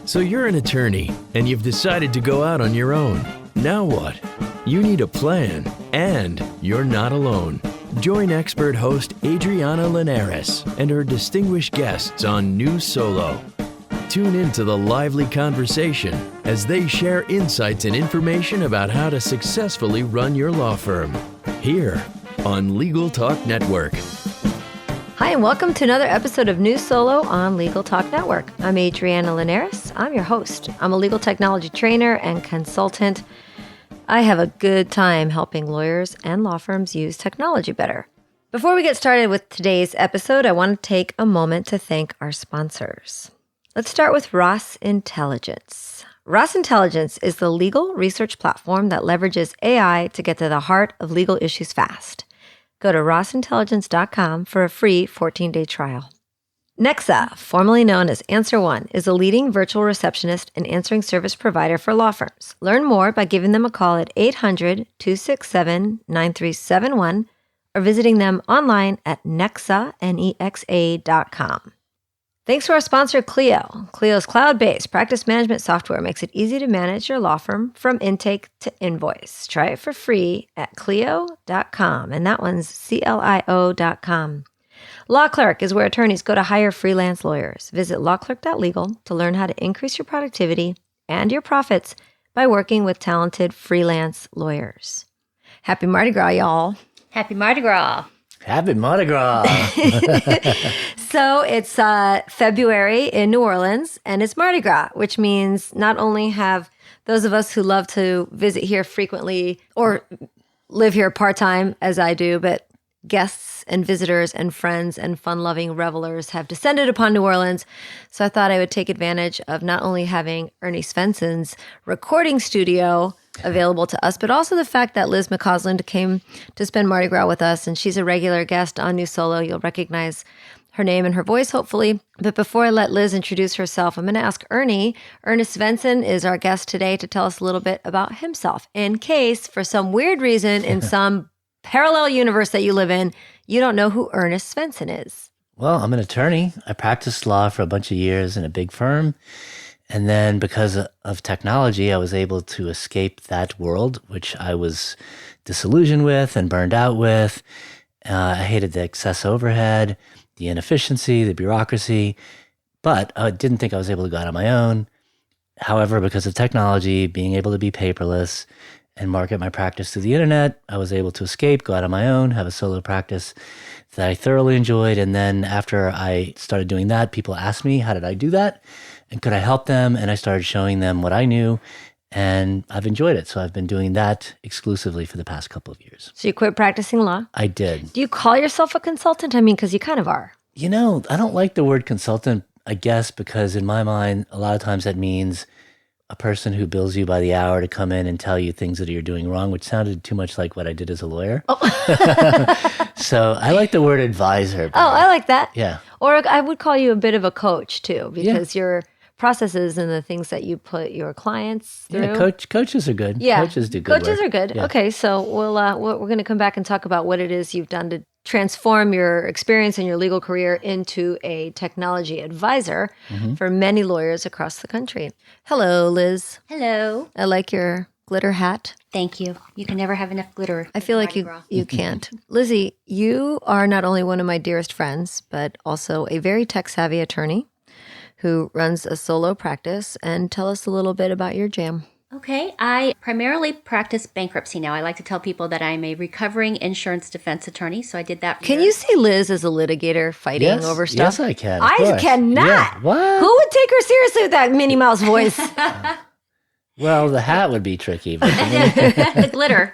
So you're an attorney, and you've decided to go out on your own. Now what? You need a plan, and you're not alone. Join expert host Adriana Linares and her distinguished guests on New Solo. Tune into the lively conversation as they share insights and information about how to successfully run your law firm. Here on Legal Talk Network. Hi, and welcome to another episode of New Solo on Legal Talk Network. I'm Adriana Linares. I'm your host. I'm a legal technology trainer and consultant. I have a good time helping lawyers and law firms use technology better. Before we get started with today's episode, I want to take a moment to thank our sponsors. Let's start with Ross Intelligence. Ross Intelligence is the legal research platform that leverages AI to get to the heart of legal issues fast. Go to rossintelligence.com for a free 14-day trial. Nexa, formerly known as Answer One, is a leading virtual receptionist and answering service provider for law firms. Learn more by giving them a call at 800-267-9371 or visiting them online at nexa.com. Thanks to our sponsor, Clio. Clio's cloud-based practice management software makes it easy to manage your law firm from intake to invoice. Try it for free at clio.com, and that one's CLIO.com. Law Clerk is where attorneys go to hire freelance lawyers. Visit lawclerk.legal to learn how to increase your productivity and your profits by working with talented freelance lawyers. Happy Mardi Gras, y'all. Happy Mardi Gras. Happy Mardi Gras. So it's February in New Orleans, and it's Mardi Gras, which means not only have those of us who love to visit here frequently or live here part-time, as I do, but guests and visitors and friends and fun-loving revelers have descended upon New Orleans. So I thought I would take advantage of not only having Ernie Svenson's recording studio available to us, but also the fact that Liz McCausland came to spend Mardi Gras with us, and she's a regular guest on New Solo. You'll recognize her name and her voice, hopefully. But before I let Liz introduce herself, I'm going to ask Ernie. Ernie Svenson is our guest today to tell us a little bit about himself, in case, for some weird reason, in some parallel universe that you live in, you don't know who Ernest Svenson is. Well, I'm an attorney. I practiced law for a bunch of years in a big firm. And then because of technology, I was able to escape that world, which I was disillusioned with and burned out with. I hated the excess overhead, the inefficiency, the bureaucracy, but I didn't think I was able to go out on my own. However, because of technology, being able to be paperless and market my practice through the internet, I was able to escape, go out on my own, have a solo practice that I thoroughly enjoyed. And then after I started doing that, people asked me, how did I do that? And could I help them? And I started showing them what I knew, and I've enjoyed it. So I've been doing that exclusively for the past couple of years. So you quit practicing law? I did. Do you call yourself a consultant? I mean, because you kind of are. You know, I don't like the word consultant, I guess, because in my mind, a lot of times that means a person who bills you by the hour to come in and tell you things that you're doing wrong, which sounded too much like what I did as a lawyer. Oh. So I like the word advisor. Oh, I like that. Yeah. Or I would call you a bit of a coach too, because your processes and the things that you put your clients through. Yeah, coaches are good. Yeah. Coaches do good Coaches work. are good. Yeah. Okay, so we're going to come back and talk about what it is you've done to transform your experience and your legal career into a technology advisor for many lawyers across the country. Hello, Liz. Hello. I like your glitter hat. Thank you. You can never have enough glitter. I feel like you can't. Lizzie, you are not only one of my dearest friends, but also a very tech-savvy attorney who runs a solo practice. And tell us a little bit about your jam. Okay. I primarily practice bankruptcy now. I like to tell people that I'm a recovering insurance defense attorney. So I did that. Can you see Liz as a litigator fighting over stuff? Yes, I can. I cannot. Yeah. What? Who would take her seriously with that Minnie Mouse voice? Well, the hat would be tricky. But The glitter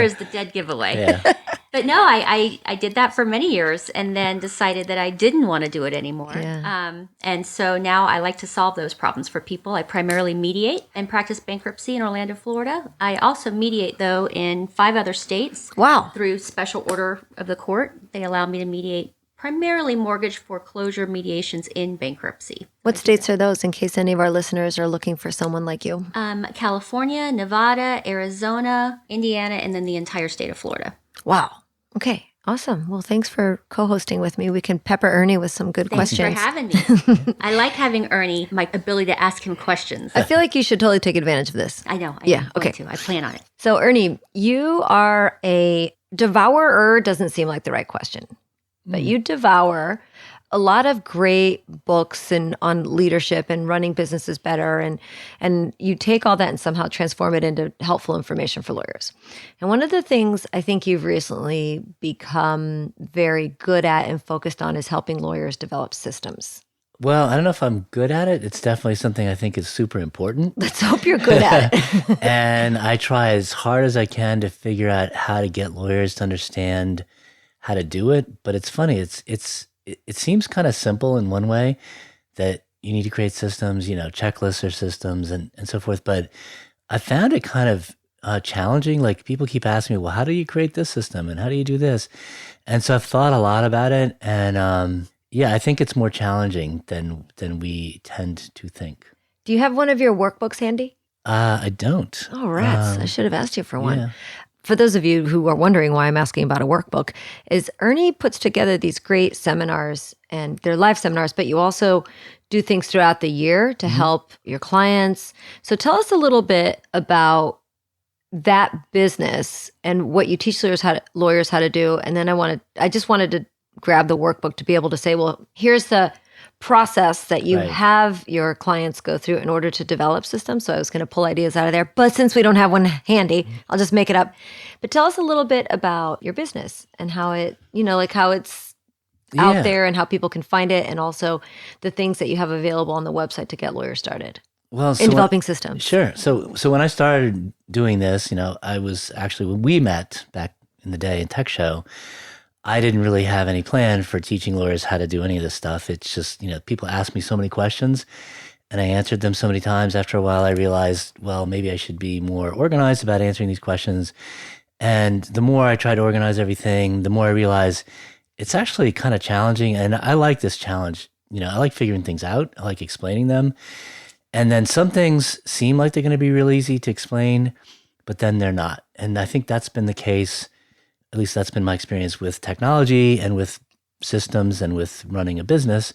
is the dead giveaway. yeah. But no, I did that for many years and then decided that I didn't want to do it anymore. Yeah. And so now I like to solve those problems for people. I primarily mediate and practice bankruptcy in Orlando, Florida. I also mediate, though, in 5 other states. Wow. Through special order of the court. They allow me to mediate primarily mortgage foreclosure mediations in bankruptcy. What states are those, in case any of our listeners are looking for someone like you? California, Nevada, Arizona, Indiana, and then the entire state of Florida. Wow. Okay. Awesome. Well, thanks for co-hosting with me. We can pepper Ernie with some good Thanks questions. for having me. I like having Ernie, my ability to ask him questions. I feel like you should totally take advantage of this. I know. Yeah, I'm going okay. to. I plan on it. So, Ernie, you are a devourer, doesn't seem like the right question, but you devour a lot of great books and on leadership and running businesses better, and you take all that and somehow transform it into helpful information for lawyers. And one of the things I think you've recently become very good at and focused on is helping lawyers develop systems. Well, I don't know if I'm good at it. It's definitely something I think is super important. Let's hope you're good at it. And I try as hard as I can to figure out how to get lawyers to understand how to do it. But it's funny. It seems kind of simple in one way, that you need to create systems, checklists or systems and so forth. But I found it kind of challenging. Like, people keep asking me, well, how do you create this system? And how do you do this? And so I've thought a lot about it. And yeah, I think it's more challenging than we tend to think. Do you have one of your workbooks handy? I don't. Oh, rats. I should have asked you for one. Yeah. For those of you who are wondering why I'm asking about a workbook, is Ernie puts together these great seminars, and they're live seminars, but you also do things throughout the year to help your clients. So tell us a little bit about that business and what you teach lawyers how to do. And then I just wanted to grab the workbook to be able to say, well, here's the process that you have your clients go through in order to develop systems. So I was going to pull ideas out of there, but since we don't have one handy, I'll just make it up. But tell us a little bit about your business and how it, how it's out there and how people can find it, and also the things that you have available on the website to get lawyers started in developing systems. Sure. So when I started doing this, I was actually, when we met back in the day in Tech Show, I didn't really have any plan for teaching lawyers how to do any of this stuff. It's just, people asked me so many questions and I answered them so many times. After a while, I realized, well, maybe I should be more organized about answering these questions. And the more I try to organize everything, the more I realize it's actually kind of challenging. And I like this challenge. I like figuring things out. I like explaining them. And then some things seem like they're going to be real easy to explain, but then they're not. And I think that's been the case. At least that's been my experience with technology and with systems and with running a business.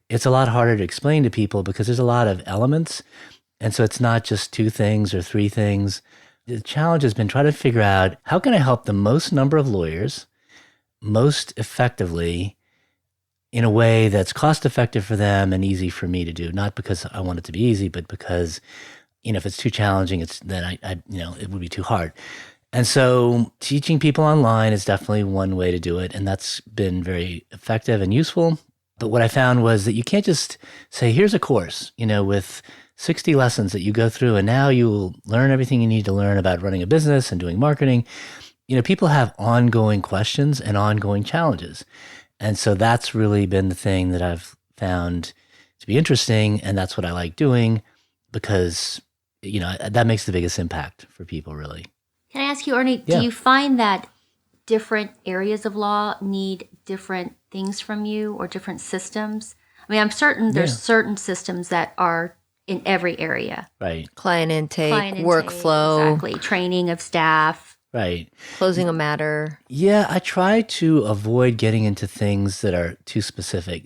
It's a lot harder to explain to people because there's a lot of elements. And so it's not just 2 things or 3 things. The challenge has been trying to figure out, how can I help the most number of lawyers most effectively in a way that's cost effective for them and easy for me to do? Not because I want it to be easy, but because, if it's too challenging, then it would be too hard. And so teaching people online is definitely one way to do it. And that's been very effective and useful. But what I found was that you can't just say, here's a course, with 60 lessons that you go through, and now you'll learn everything you need to learn about running a business and doing marketing. People have ongoing questions and ongoing challenges. And so that's really been the thing that I've found to be interesting. And that's what I like doing because, that makes the biggest impact for people, really. Can I ask you, Ernie, do you find that different areas of law need different things from you or different systems? I mean, I'm certain there's certain systems that are in every area. Right. Client intake, workflow. Exactly. Training of staff. Right. Closing a matter. Yeah, I try to avoid getting into things that are too specific.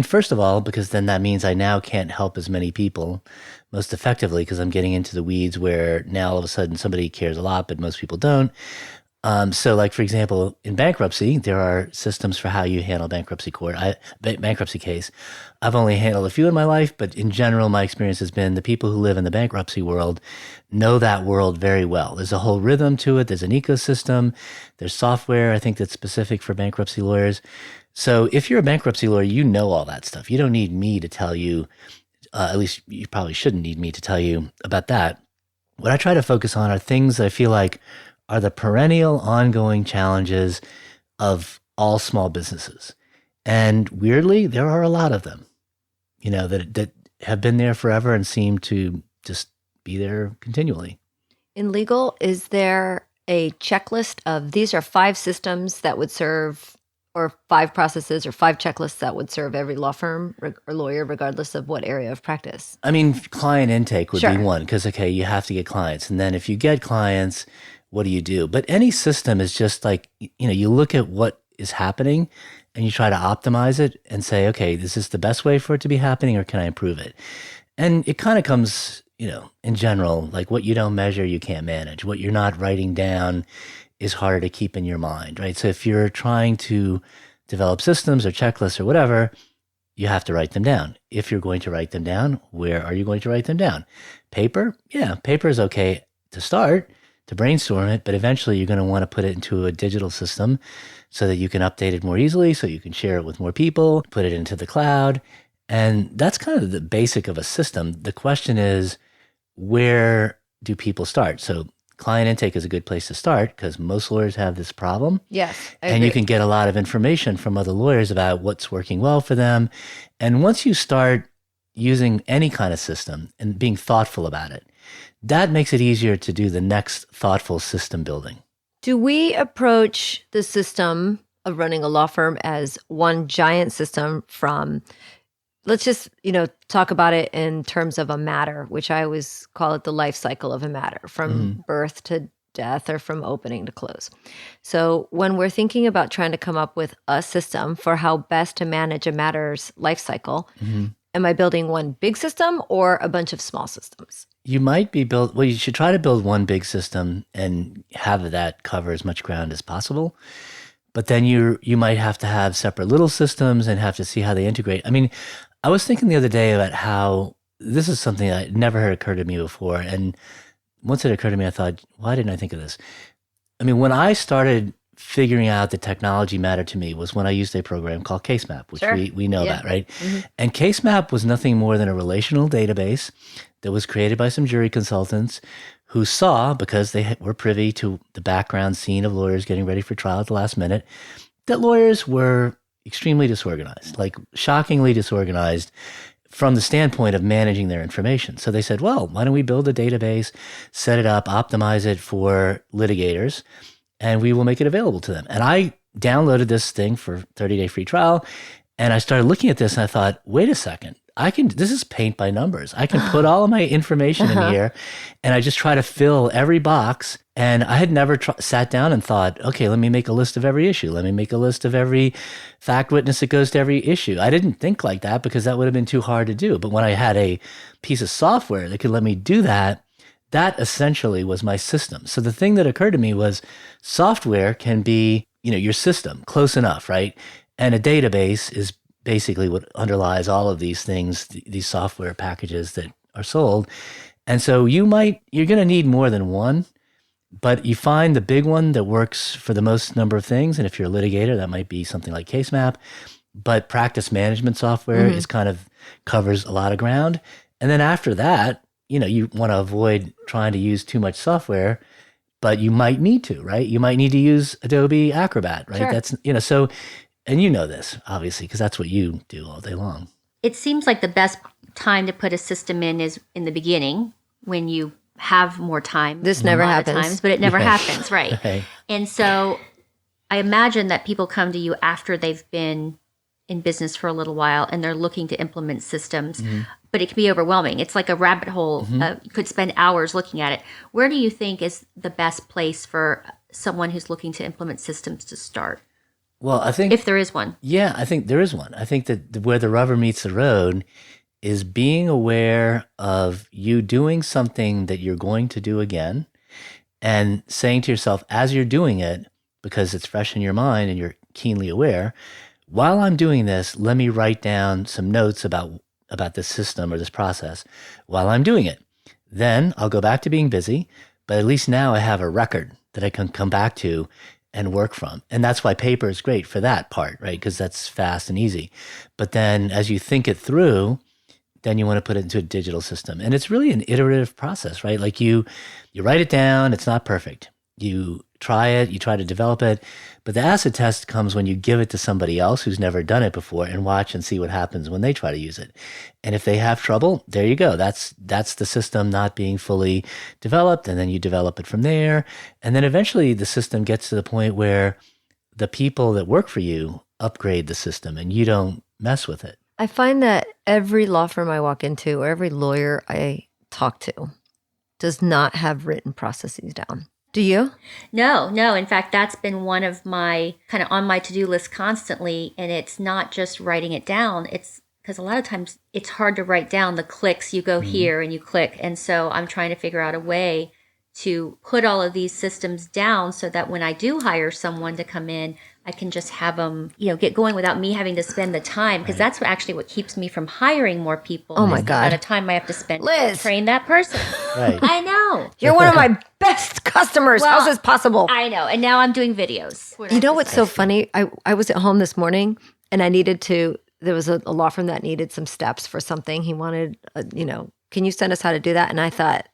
First of all, because then that means I now can't help as many people most effectively because I'm getting into the weeds where now all of a sudden somebody cares a lot, but most people don't. So like, for example, in bankruptcy, there are systems for how you handle bankruptcy case. I've only handled a few in my life, but in general, my experience has been the people who live in the bankruptcy world know that world very well. There's a whole rhythm to it. There's an ecosystem. There's software, I think, that's specific for bankruptcy lawyers. So if you're a bankruptcy lawyer, you know all that stuff. You don't need me to tell you, at least you probably shouldn't need me to tell you about that. What I try to focus on are things that I feel like are the perennial ongoing challenges of all small businesses. And weirdly, there are a lot of them, that have been there forever and seem to just be there continually. In legal, is there a checklist of these are 5 systems that would serve, or 5 processes or 5 checklists that would serve every law firm or lawyer, regardless of what area of practice? Client intake would be one, because, you have to get clients. And then if you get clients, what do you do? But any system is just like, you look at what is happening and you try to optimize it and say, okay, is this the best way for it to be happening, or can I improve it? And it kind of comes, in general, like what you don't measure, you can't manage. What you're not writing down is harder to keep in your mind, right? So if you're trying to develop systems or checklists or whatever, you have to write them down. If you're going to write them down, where are you going to write them down? Paper? Yeah, paper is okay to start, to brainstorm it, but eventually you're going to want to put it into a digital system so that you can update it more easily, so you can share it with more people, put it into the cloud. And that's kind of the basic of a system. The question is, where do people start? So client intake is a good place to start because most lawyers have this problem. Yes, I and agree. You can get a lot of information from other lawyers about what's working well for them. And once you start using any kind of system and being thoughtful about it, that makes it easier to do the next thoughtful system building. Do we approach the system of running a law firm as one giant system from, let's just, talk about it in terms of a matter, which I always call it the life cycle of a matter, from birth to death or from opening to close. So when we're thinking about trying to come up with a system for how best to manage a matter's life cycle, am I building one big system or a bunch of small systems? You might be you should try to build one big system and have that cover as much ground as possible. But then you might have to have separate little systems and have to see how they integrate. I mean, I was thinking the other day about how this is something that never had occurred to me before. And once it occurred to me, I thought, why didn't I think of this? I mean, when I started figuring out that technology mattered to me was when I used a program called CaseMap, which Sure. we know about, right? And CaseMap was nothing more than a relational database that was created by some jury consultants who saw, because they were privy to the background scene of lawyers getting ready for trial at the last minute, that lawyers were extremely disorganized, like shockingly disorganized from the standpoint of managing their information. So they said, well, why don't we build a database, set it up, optimize it for litigators, and we will make it available to them. And I downloaded this thing for 30-day free trial, and I started looking at this and I thought, wait a second, this is paint by numbers. I can put all of my information in here, and I just try to fill every box. And I had never sat down and thought, okay, let me make a list of every issue. Let me make a list of every fact witness that goes to every issue. I didn't think like that because that would have been too hard to do. But when I had a piece of software that could let me do that, that essentially was my system. So the thing that occurred to me was software can be, your system, close enough, right? And a database is basically what underlies all of these things, these software packages that are sold. And so you're going to need more than one, but you find the big one that works for the most number of things. And if you're a litigator, that might be something like CaseMap, but practice management software is covers a lot of ground. And then after that, you want to avoid trying to use too much software, but you might need to, right? You might need to use Adobe Acrobat, right? Sure. That's, so, and you know this, obviously, because that's what you do all day long. It seems like the best time to put a system in is in the beginning when you have more time. This never a lot happens. of times, but it never happens, right? Right. And so I imagine that people come to you after they've been in business for a little while and they're looking to implement systems, but it can be overwhelming. It's like a rabbit hole. You could spend hours looking at it. Where do you think is the best place for someone who's looking to implement systems to start? Well, I think if there is one. Yeah, I think there is one. I think that where the rubber meets the road is being aware of you doing something that you're going to do again and saying to yourself as you're doing it, because it's fresh in your mind and you're keenly aware, while I'm doing this, let me write down some notes about this system or this process while I'm doing it. Then I'll go back to being busy, but at least now I have a record that I can come back to and work from. And that's why paper is great for that part, right? Because that's fast and easy. But then as you think it through, then you want to put it into a digital system. And it's really an iterative process, right? Like you write it down, it's not perfect. You try it, you try to develop it, but the acid test comes when you give it to somebody else who's never done it before and watch and see what happens when they try to use it. And if they have trouble, there you go. That's the system not being fully developed, and then you develop it from there. And then eventually the system gets to the point where the people that work for you upgrade the system and you don't mess with it. I find that every law firm I walk into or every lawyer I talk to does not have written processes down. Do you? No. In fact, that's been one of my kind of on my to-do list constantly. And it's not just writing it down. It's because a lot of times it's hard to write down the clicks. You go here and you click. And so I'm trying to figure out a way to put all of these systems down so that when I do hire someone to come in, I can just have them, get going without me having to spend the time. Because that's actually what keeps me from hiring more people. Oh my God. The amount of time I have to spend Liz. to train that person. Right. I know. You're one of my best customers. Well, How's this possible? I know. And now I'm doing videos. You know what's so funny? I was at home this morning and there was a law firm that needed some steps for something. He wanted, can you send us how to do that? And I thought,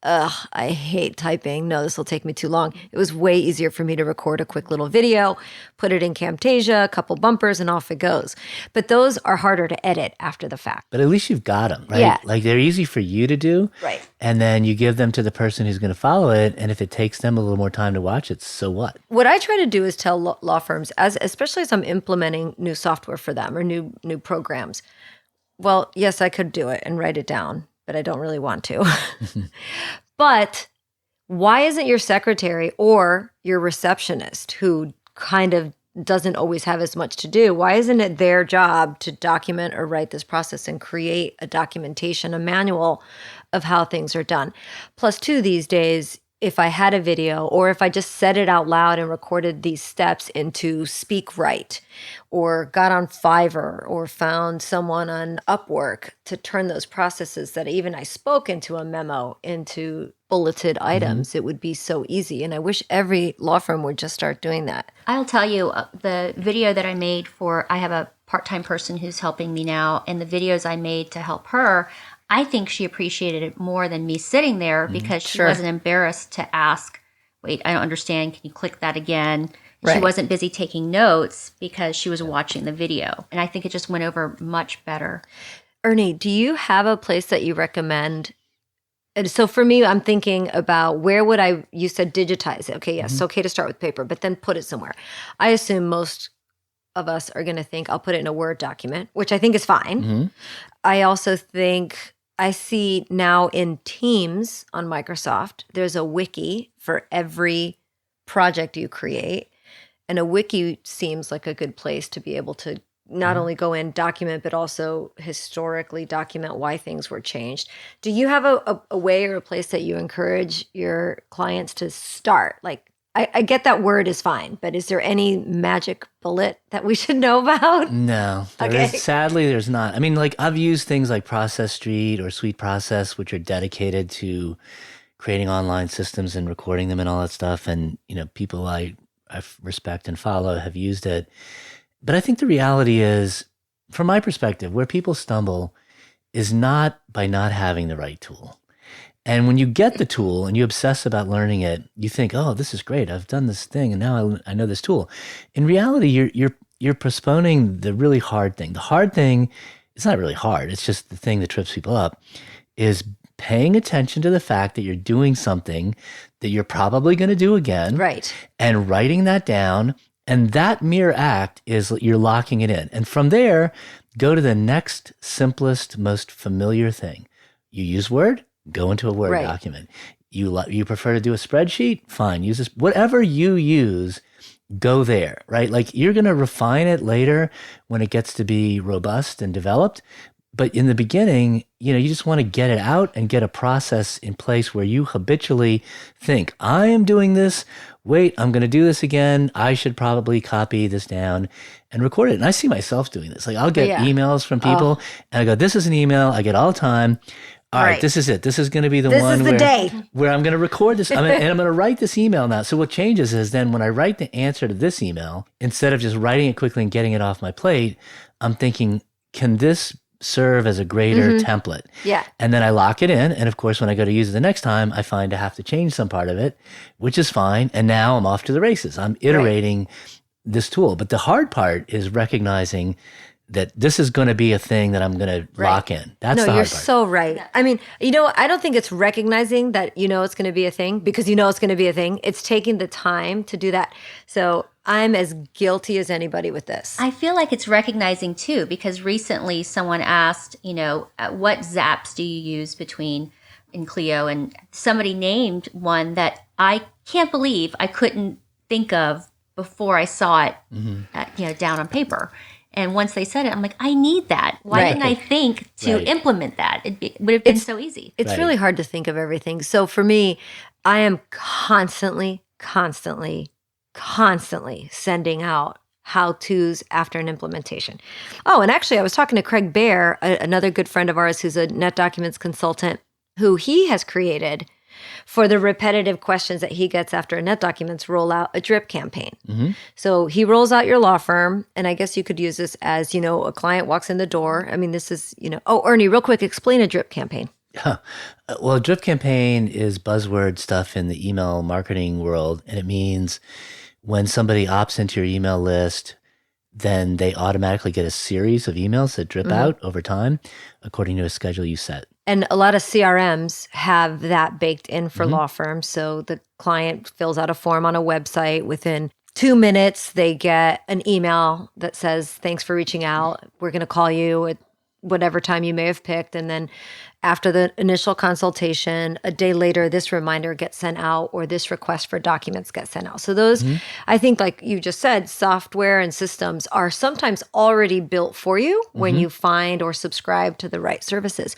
I hate typing. No, this will take me too long. It was way easier for me to record a quick little video, put it in Camtasia, a couple bumpers, and off it goes. But those are harder to edit after the fact. But at least you've got them, right? Yeah. Like they're easy for you to do. Right. And then you give them to the person who's going to follow it. And if it takes them a little more time to watch it, so what? What I try to do is tell law firms, especially as I'm implementing new software for them or new programs, well, yes, I could do it and write it down, but I don't really want to. But why isn't your secretary or your receptionist, who kind of doesn't always have as much to do, why isn't it their job to document or write this process and create a documentation, a manual of how things are done? Plus, too, these days, if I had a video or if I just said it out loud and recorded these steps into SpeakWrite or got on Fiverr or found someone on Upwork to turn those processes that even I spoke into a memo into bulleted items, it would be so easy. And I wish every law firm would just start doing that. I'll tell you, the video that I made I have a part-time person who's helping me now, and the videos I made to help her, I think she appreciated it more than me sitting there because she wasn't embarrassed to ask, wait, I don't understand. Can you click that again? Right. She wasn't busy taking notes because she was watching the video. And I think it just went over much better. Ernie, do you have a place that you recommend? And so for me, I'm thinking about you said digitize it. Okay, yes, it's okay to start with paper, but then put it somewhere. I assume most of us are going to think I'll put it in a Word document, which I think is fine. I also think I see now in Teams on Microsoft, there's a wiki for every project you create. And a wiki seems like a good place to be able to not only go in, document, but also historically document why things were changed. Do you have a way or a place that you encourage your clients to start? Like, I get that Word is fine, but is there any magic bullet that we should know about? No, sadly, there's not. I mean, like I've used things like Process Street or Suite Process, which are dedicated to creating online systems and recording them and all that stuff. And, people I respect and follow have used it. But I think the reality is, from my perspective, where people stumble is not by not having the right tool. And when you get the tool and you obsess about learning it, you think, oh, this is great. I've done this thing and now I know this tool. In reality, you're postponing the really hard thing. The hard thing, it's not really hard. It's just the thing that trips people up, is paying attention to the fact that you're doing something that you're probably going to do again. Right. And writing that down. And that mere act is you're locking it in. And from there, go to the next simplest, most familiar thing. You use Word? Go into a Word document. You prefer to do a spreadsheet? Fine. Use this. Whatever you use, go there, right? Like you're going to refine it later when it gets to be robust and developed. But in the beginning, you just want to get it out and get a process in place where you habitually think, I am doing this. Wait, I'm going to do this again. I should probably copy this down and record it. And I see myself doing this. Like I'll get emails from people and I go, this is an email I get all the time. All right, this is it. This is going to be the one where I'm going to record this. And I'm going to write this email now. So what changes is then when I write the answer to this email, instead of just writing it quickly and getting it off my plate, I'm thinking, can this serve as a greater template? Yeah. And then I lock it in. And of course, when I go to use it the next time, I find I have to change some part of it, which is fine. And now I'm off to the races. I'm iterating this tool. But the hard part is recognizing that this is going to be a thing that I'm going to lock in. That's the hard part. You're so right. Yeah. I mean, I don't think it's recognizing that it's going to be a thing because it's going to be a thing. It's taking the time to do that. So I'm as guilty as anybody with this. I feel like it's recognizing too, because recently someone asked, what zaps do you use in Clio? And somebody named one that I can't believe I couldn't think of before I saw it down on paper. And once they said it, I'm like, I need that. Why didn't I think to implement that? It would have been so easy. It's really hard to think of everything. So for me, I am constantly sending out how-tos after an implementation. Oh, and actually, I was talking to Craig Baer, another good friend of ours who's a NetDocuments consultant, who he has created for the repetitive questions that he gets after a NetDocuments roll out a drip campaign. So he rolls out your law firm, and I guess you could use this as, a client walks in the door. I mean, this is, Ernie, real quick, explain a drip campaign. Well, a drip campaign is buzzword stuff in the email marketing world, and it means when somebody opts into your email list, then they automatically get a series of emails that drip out over time according to a schedule you set. And a lot of CRMs have that baked in for law firms. So the client fills out a form on a website. Within 2 minutes, they get an email that says, thanks for reaching out. We're going to call you at whatever time you may have picked. And then after the initial consultation, a day later, this reminder gets sent out or this request for documents gets sent out. So those, I think, like you just said, software and systems are sometimes already built for you when you find or subscribe to the right services.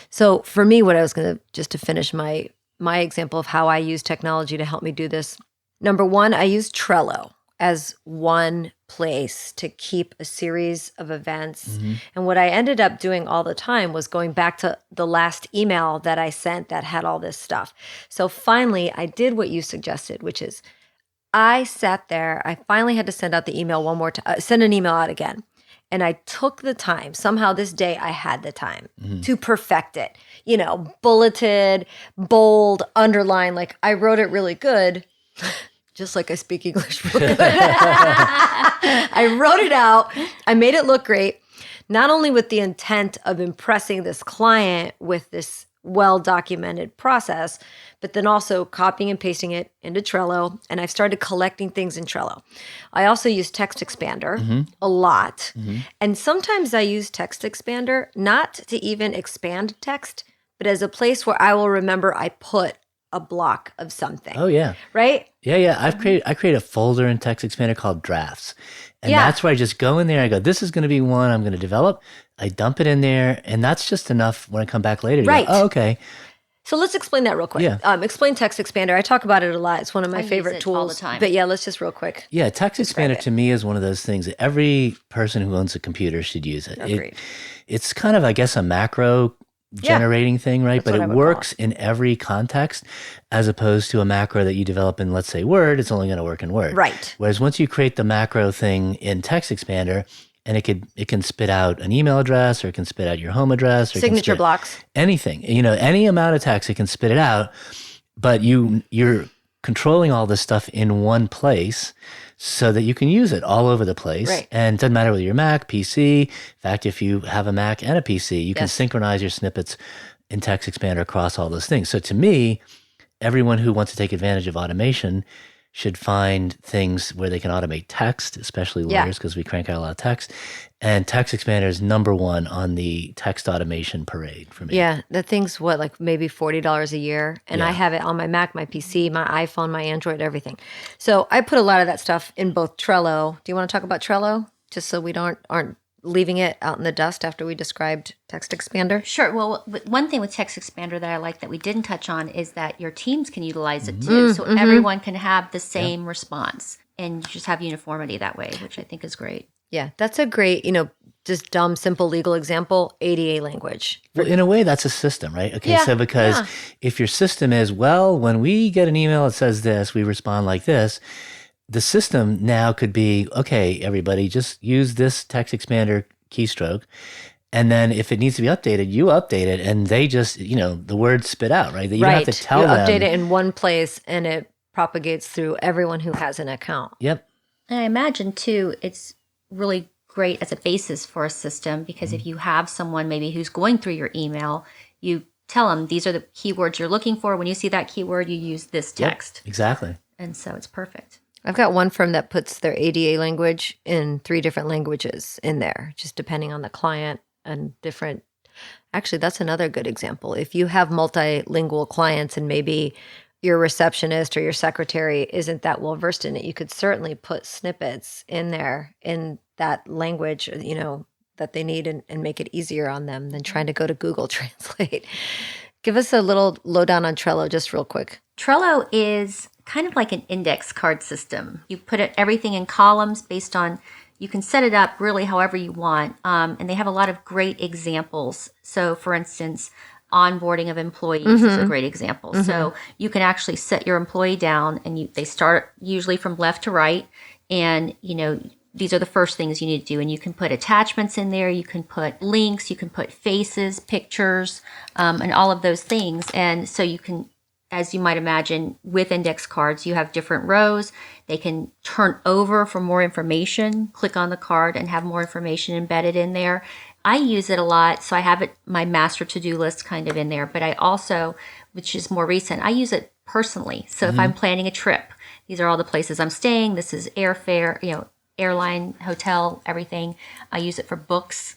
So for me, what I was going to, just to finish my example of how I use technology to help me do this, number one, I use Trello as one place to keep a series of events. And what I ended up doing all the time was going back to the last email that I sent that had all this stuff. So finally, I did what you suggested, which is I sat there. I finally had to send out the email one more time, send an email out again. And I took the time. Somehow this day I had the time to perfect it. Bulleted, bold, underlined. Like I wrote it really good. Just like I speak English real good. I wrote it out. I made it look great, not only with the intent of impressing this client with this well-documented process, but then also copying and pasting it into Trello. And I've started collecting things in Trello. I also use Text Expander a lot. And sometimes I use Text Expander not to even expand text, but as a place where I will remember I put a block of something. Oh, yeah. Right? Yeah. I create a folder in Text Expander called drafts. And that's where I just go in there. I go, this is going to be one I'm going to develop. I dump it in there. And that's just enough when I come back later to go, oh, okay. So let's explain that real quick. Yeah. Explain Text Expander. I talk about it a lot. It's one of my favorite tools all the time. But let's just real quick. Yeah, Text Expander to me is one of those things that every person who owns a computer should use it. It's kind of, I guess, a macro generating thing, right? But it works in every context as opposed to a macro that you develop in, let's say, Word. It's only going to work in Word. Right. Whereas once you create the macro thing in Text Expander, and it can spit out an email address, or it can spit out your home address, or signature blocks, anything. Any amount of text, it can spit it out. But you're controlling all this stuff in one place so that you can use it all over the place. Right. And it doesn't matter whether you're Mac, PC. In fact, if you have a Mac and a PC, you can synchronize your snippets in Text Expander across all those things. So to me, everyone who wants to take advantage of automation should find things where they can automate text, especially lawyers, because we crank out a lot of text. And Text Expander is number one on the text automation parade for me. Yeah, that thing's like maybe $40 a year. And I have it on my Mac, my PC, my iPhone, my Android, everything. So I put a lot of that stuff in both Trello. Do you want to talk about Trello? Just so we aren't leaving it out in the dust after we described Text Expander? Sure. Well, one thing with Text Expander that I like that we didn't touch on is that your teams can utilize it too. So everyone can have the same response and you just have uniformity that way, which I think is great. Yeah, that's a great, just dumb, simple legal example, ADA language. Well, in a way, that's a system, right? Okay, so because if your system is, well, when we get an email that says this, we respond like this, the system now could be, okay, everybody, just use this Text Expander keystroke. And then if it needs to be updated, you update it and they just, the words spit out, right? That you don't have to tell them. You update it in one place and it propagates through everyone who has an account. Yep. And I imagine, too, it's really great as a basis for a system because if you have someone maybe who's going through your email, you tell them these are the keywords you're looking for. When you see that keyword, you use this text. Yep, exactly. And so it's perfect. I've got one firm that puts their ADA language in 3 different languages in there, just depending on the client and different. Actually, that's another good example. If you have multilingual clients and maybe your receptionist or your secretary isn't that well versed in it, you could certainly put snippets in there in that language, that they need and make it easier on them than trying to go to Google Translate. Give us a little lowdown on Trello just real quick. Trello is kind of like an index card system. You put everything in columns based on, you can set it up really however you want. And they have a lot of great examples. So for instance, onboarding of employees is a great example. So you can actually set your employee down and they start usually from left to right. And, these are the first things you need to do. And you can put attachments in there. You can put links. You can put faces, pictures, and all of those things. And so you can, as you might imagine, with index cards, you have different rows. They can turn over for more information, click on the card and have more information embedded in there. I use it a lot. So I have my master to-do list kind of in there. But I also, which is more recent, I use it personally. So if I'm planning a trip, these are all the places I'm staying. This is airfare, airline, hotel, everything. I use it for books.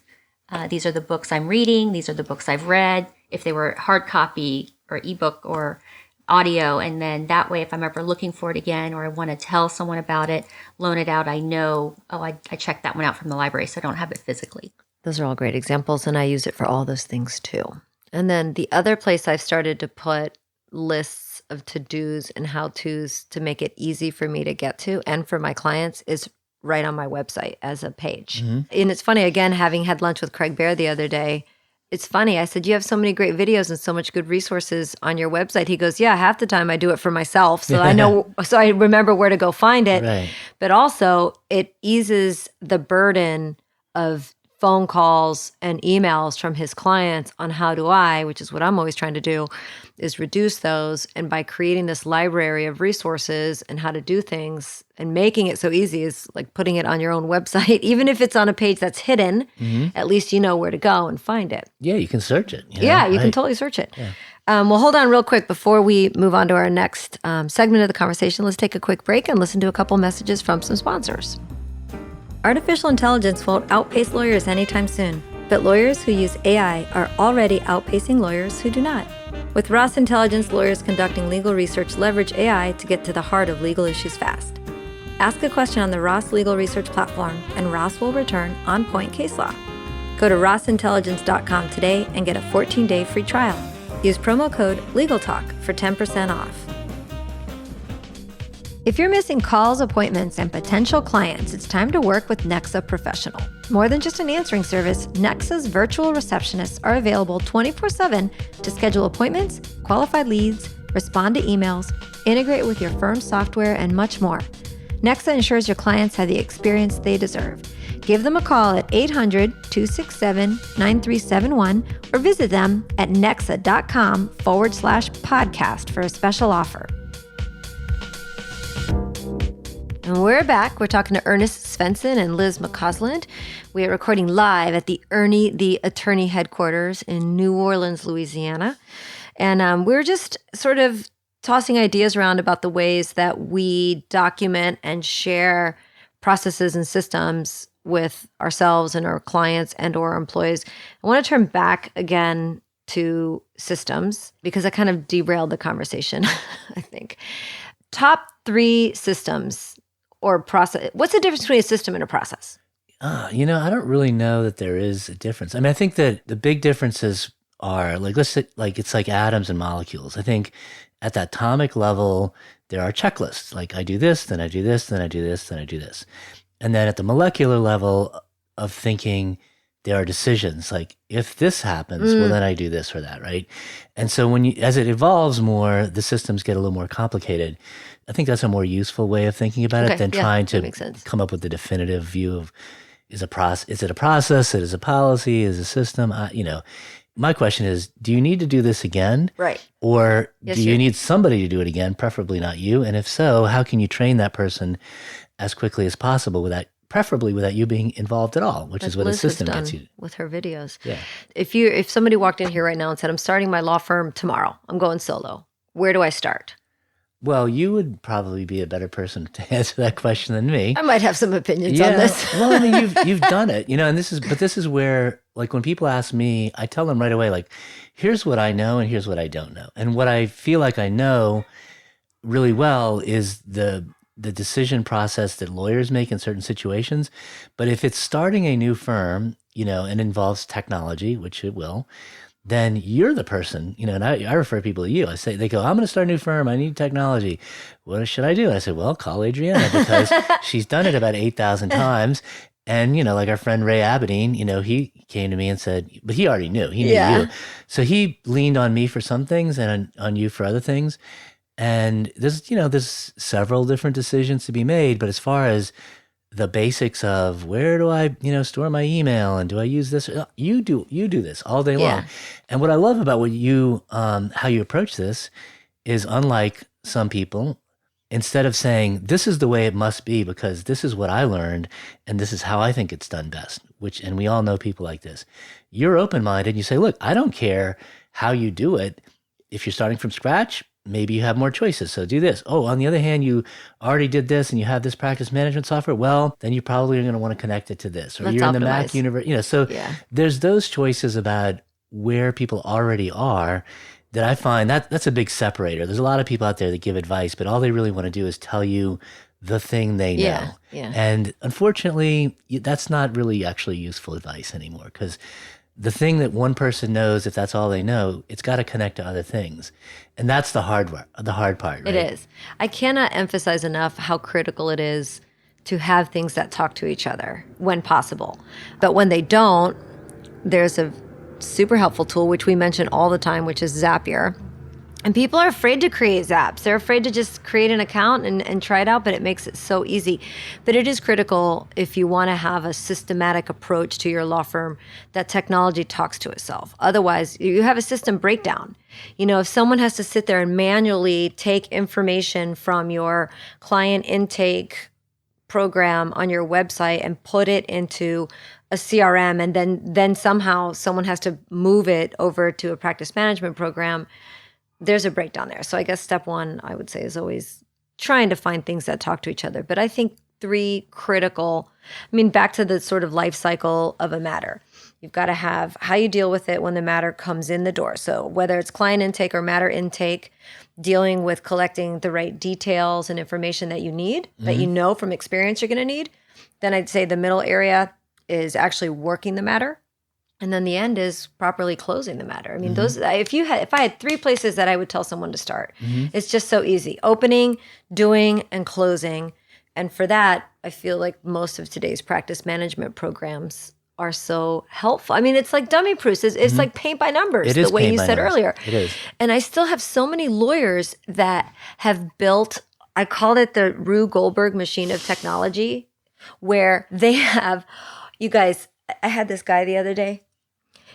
These are the books I'm reading. These are the books I've read. If they were hard copy or ebook or audio, and then that way, if I'm ever looking for it again or I want to tell someone about it, loan it out, I know, I checked that one out from the library, so I don't have it physically. Those are all great examples, and I use it for all those things too. And then the other place I've started to put lists of to-dos and how-tos to make it easy for me to get to and for my clients is right on my website as a page. And it's funny, again, having had lunch with Craig Baer the other day, it's funny. I said, you have so many great videos and so much good resources on your website. He goes, yeah, half the time I do it for myself. So I know, so I remember where to go find it. Right. But also it eases the burden of phone calls and emails from his clients on how do I, which is what I'm always trying to do, is reduce those. And by creating this library of resources and how to do things and making it so easy is like putting it on your own website. Even if it's on a page that's hidden, at least you know where to go and find it. Yeah, you can search it. You can totally search it. Yeah. Well, hold on real quick before we move on to our next segment of the conversation. Let's take a quick break and listen to a couple messages from some sponsors. Artificial intelligence won't outpace lawyers anytime soon, but lawyers who use AI are already outpacing lawyers who do not. With Ross Intelligence, lawyers conducting legal research leverage AI to get to the heart of legal issues fast. Ask a question on the Ross Legal Research platform, and Ross will return on-point case law. Go to rossintelligence.com today and get a 14-day free trial. Use promo code LegalTalk for 10% off. If you're missing calls, appointments, and potential clients, it's time to work with Nexa Professional. More than just an answering service, Nexa's virtual receptionists are available 24/7 to schedule appointments, qualified leads, respond to emails, integrate with your firm's software, and much more. Nexa ensures your clients have the experience they deserve. Give them a call at 800-267-9371 or visit them at nexa.com/podcast for a special offer. And we're back. We're talking to Ernie Svenson and Liz McCausland. We are recording live at the Ernie the Attorney headquarters in New Orleans, Louisiana. And we're just sort of tossing ideas around about the ways that we document and share processes and systems with ourselves and our clients and or our employees. I want to turn back again to systems because I kind of derailed the conversation, I think. Top 3 systems or process. What's the difference between a system and a process? I don't really know that there is a difference. I mean, I think that the big differences are it's like atoms and molecules. I think at the atomic level, there are checklists. Like I do this, then I do this, then I do this, then I do this. And then at the molecular level of thinking, there are decisions. Like if this happens, well, then I do this or that, right? And so as it evolves more, the systems get a little more complicated. I think that's a more useful way of thinking about it than trying to come up with the definitive view of is it a process, is it a policy, is it a system? My question is, do you need to do this again? Right. Or do you need somebody to do it again, preferably not you? And if so, how can you train that person as quickly as possible preferably without you being involved at all, which is what Liz a system has done gets you. with her videos. Yeah. If somebody walked in here right now and said, I'm starting my law firm tomorrow, I'm going solo, where do I start? Well, you would probably be a better person to answer that question than me. I might have some opinions on this. Well, I mean, you've done it, and this is where, like, when people ask me, I tell them right away, like, here's what I know and here's what I don't know. And what I feel like I know, really well is the decision process that lawyers make in certain situations. But if it's starting a new firm, and involves technology, which it will, then you're the person, and I refer people to you. I say, they go, I'm going to start a new firm. I need technology. What should I do? And I said, well, call Adriana because she's done it about 8,000 times. And, like our friend Ray Aberdeen, he came to me and said, but he already knew, he knew you. So he leaned on me for some things and on you for other things. And there's several different decisions to be made. But as far as the basics of where do I, store my email and do I use this? You do this all day long. And what I love about what you, how you approach this is unlike some people, instead of saying, this is the way it must be because this is what I learned and this is how I think it's done best, and we all know people like this. You're open-minded. You say, look, I don't care how you do it. If you're starting from scratch, maybe you have more choices. So do this. Oh, on the other hand, you already did this and you have this practice management software. Well, then you probably are going to want to connect it to this. Or Let's you're in the optimize. Mac universe. So there's those choices about where people already are that I find that's a big separator. There's a lot of people out there that give advice, but all they really want to do is tell you the thing they know. And unfortunately, that's not really actually useful advice anymore because the thing that one person knows, if that's all they know, it's got to connect to other things. And that's the hard part, right? It is. I cannot emphasize enough how critical it is to have things that talk to each other when possible. But when they don't, there's a super helpful tool, which we mention all the time, which is Zapier. And people are afraid to create Zaps. They're afraid to just create an account and try it out, but it makes it so easy. But it is critical if you want to have a systematic approach to your law firm that technology talks to itself. Otherwise, you have a system breakdown. If someone has to sit there and manually take information from your client intake program on your website and put it into a CRM, and then somehow someone has to move it over to a practice management program, there's a breakdown there. So I guess step one, I would say, is always trying to find things that talk to each other. But I think three critical, back to the sort of life cycle of a matter. You've got to have how you deal with it when the matter comes in the door. So whether it's client intake or matter intake, dealing with collecting the right details and information that you need, that you know from experience you're going to need. Then I'd say the middle area is actually working the matter. And then the end is properly closing the matter. Those, if I had three places that I would tell someone to start, it's just so easy. Opening, doing, and closing. And for that, I feel like most of today's practice management programs are so helpful. It's like dummy proofs. It's like paint by numbers, the way you said earlier. It is. And I still have so many lawyers that have built, I call it the Rube Goldberg machine of technology, where they have, you guys, I had this guy the other day.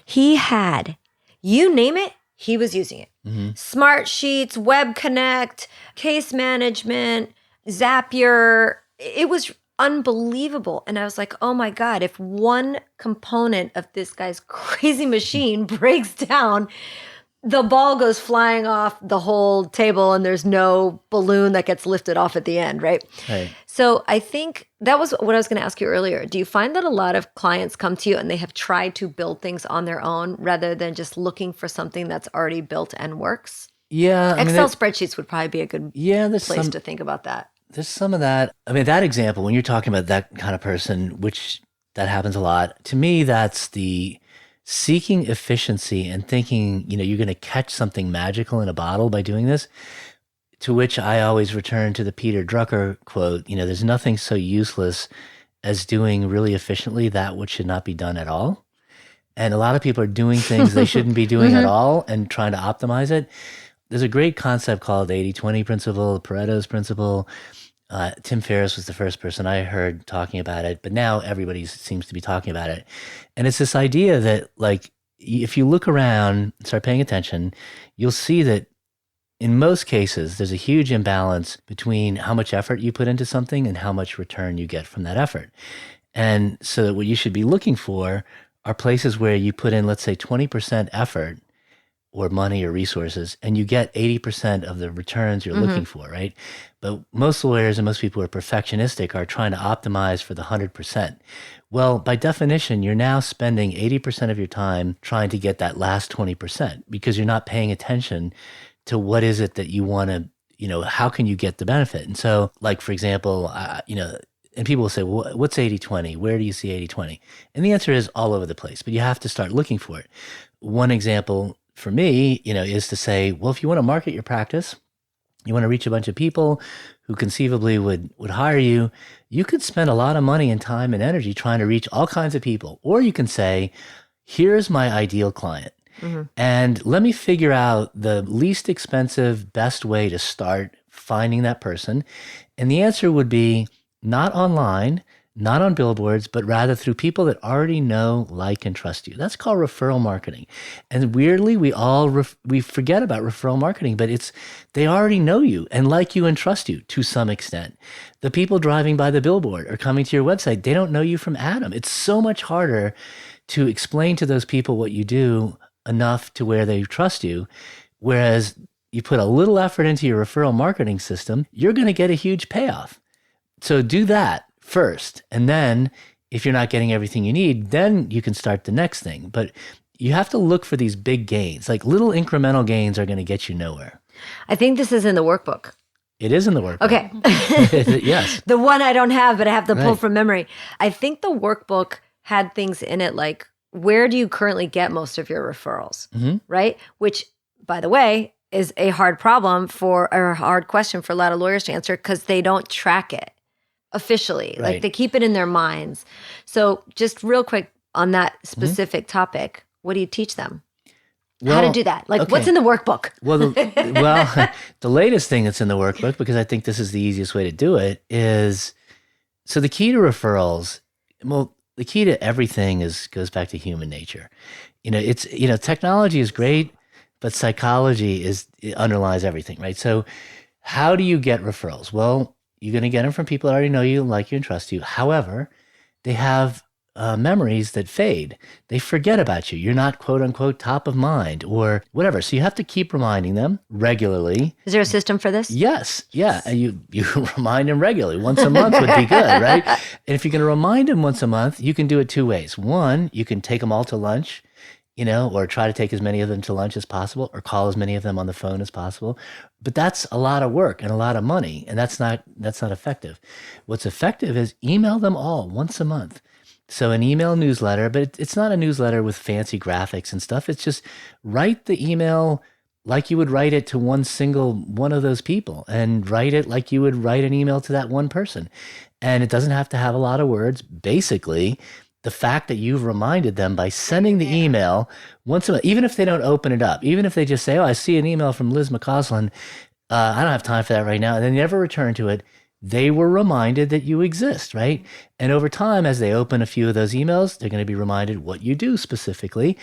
He had, you name it, he was using it. Smart Sheets, Web Connect, case management, Zapier. It was unbelievable. And I was like, oh my God, if one component of this guy's crazy machine breaks down, the ball goes flying off the whole table and there's no balloon that gets lifted off at the end, right? So I think that was what I was going to ask you earlier. Do you find that a lot of clients come to you and they have tried to build things on their own rather than just looking for something that's already built and works? Yeah. Excel spreadsheets would probably be a good place to think about that. There's some of that. That example, when you're talking about that kind of person, which that happens a lot, to me, that's the seeking efficiency and thinking, you're going to catch something magical in a bottle by doing this, to which I always return to the Peter Drucker quote, there's nothing so useless as doing really efficiently that which should not be done at all. And a lot of people are doing things they shouldn't be doing at all and trying to optimize it. There's a great concept called the 80-20 principle, Pareto's principle. Tim Ferriss was the first person I heard talking about it, but now everybody seems to be talking about it. And it's this idea that, like, if you look around and start paying attention, you'll see that in most cases, there's a huge imbalance between how much effort you put into something and how much return you get from that effort. And so that what you should be looking for are places where you put in, let's say, 20% effort or money or resources, and you get 80% of the returns you're looking for, right? But most lawyers and most people who are perfectionistic are trying to optimize for the 100%. Well, by definition, you're now spending 80% of your time trying to get that last 20% because you're not paying attention to what is it that you want to how can you get the benefit? And so, like, for example, and people will say, well, what's 80-20? Where do you see 80-20? And the answer is all over the place, but you have to start looking for it. One example for me, is to say, well, if you want to market your practice, you want to reach a bunch of people who conceivably would hire you, you could spend a lot of money and time and energy trying to reach all kinds of people. Or you can say, here's my ideal client. And let me figure out the least expensive, best way to start finding that person. And the answer would be not online, not on billboards, but rather through people that already know, like, and trust you. That's called referral marketing. And weirdly, we forget about referral marketing, but they already know you and like you and trust you to some extent. The people driving by the billboard or coming to your website, they don't know you from Adam. It's so much harder to explain to those people what you do enough to where they trust you. Whereas you put a little effort into your referral marketing system, you're going to get a huge payoff. So do that first. And then if you're not getting everything you need, then you can start the next thing. But you have to look for these big gains. Like, little incremental gains are going to get you nowhere. I think this is in the workbook. It is in the workbook. Okay. Yes. The one I don't have, but I have to pull Right. from memory. I think the workbook had things in it like, where do you currently get most of your referrals? Right? Which, by the way, is a hard problem or a hard question for a lot of lawyers to answer because they don't track it officially. Right. Like, they keep it in their minds. So just real quick on that specific topic, what do you teach them? How to do that? Like, okay. what's in the workbook? Well, the latest thing that's in the workbook, because I think this is the easiest way to do it, is so the key to referrals. Well, the key to everything goes back to human nature. Technology is great, but psychology underlies everything, right? So, how do you get referrals? Well, you're going to get them from people that already know you, like you, and trust you. However, they have memories that fade. They forget about you. You're not, quote unquote, top of mind or whatever. So you have to keep reminding them regularly. Is there a system for this? Yes. Yeah. And you remind them regularly. Once a month would be good, right? And if you're going to remind them once a month, you can do it two ways. One, you can take them all to lunch, or try to take as many of them to lunch as possible, or call as many of them on the phone as possible. But that's a lot of work and a lot of money, and that's not effective. What's effective is email them all once a month. So an email newsletter, but it's not a newsletter with fancy graphics and stuff. It's just write the email like you would write it to one of those people, and write it like you would write an email to that one person. And it doesn't have to have a lot of words. Basically, the fact that you've reminded them by sending the email once a month, even if they don't open it up, even if they just say, oh, I see an email from Liz McCausland, I don't have time for that right now, and they never return to it, they were reminded that you exist, right? And over time, as they open a few of those emails, they're going to be reminded what you do specifically.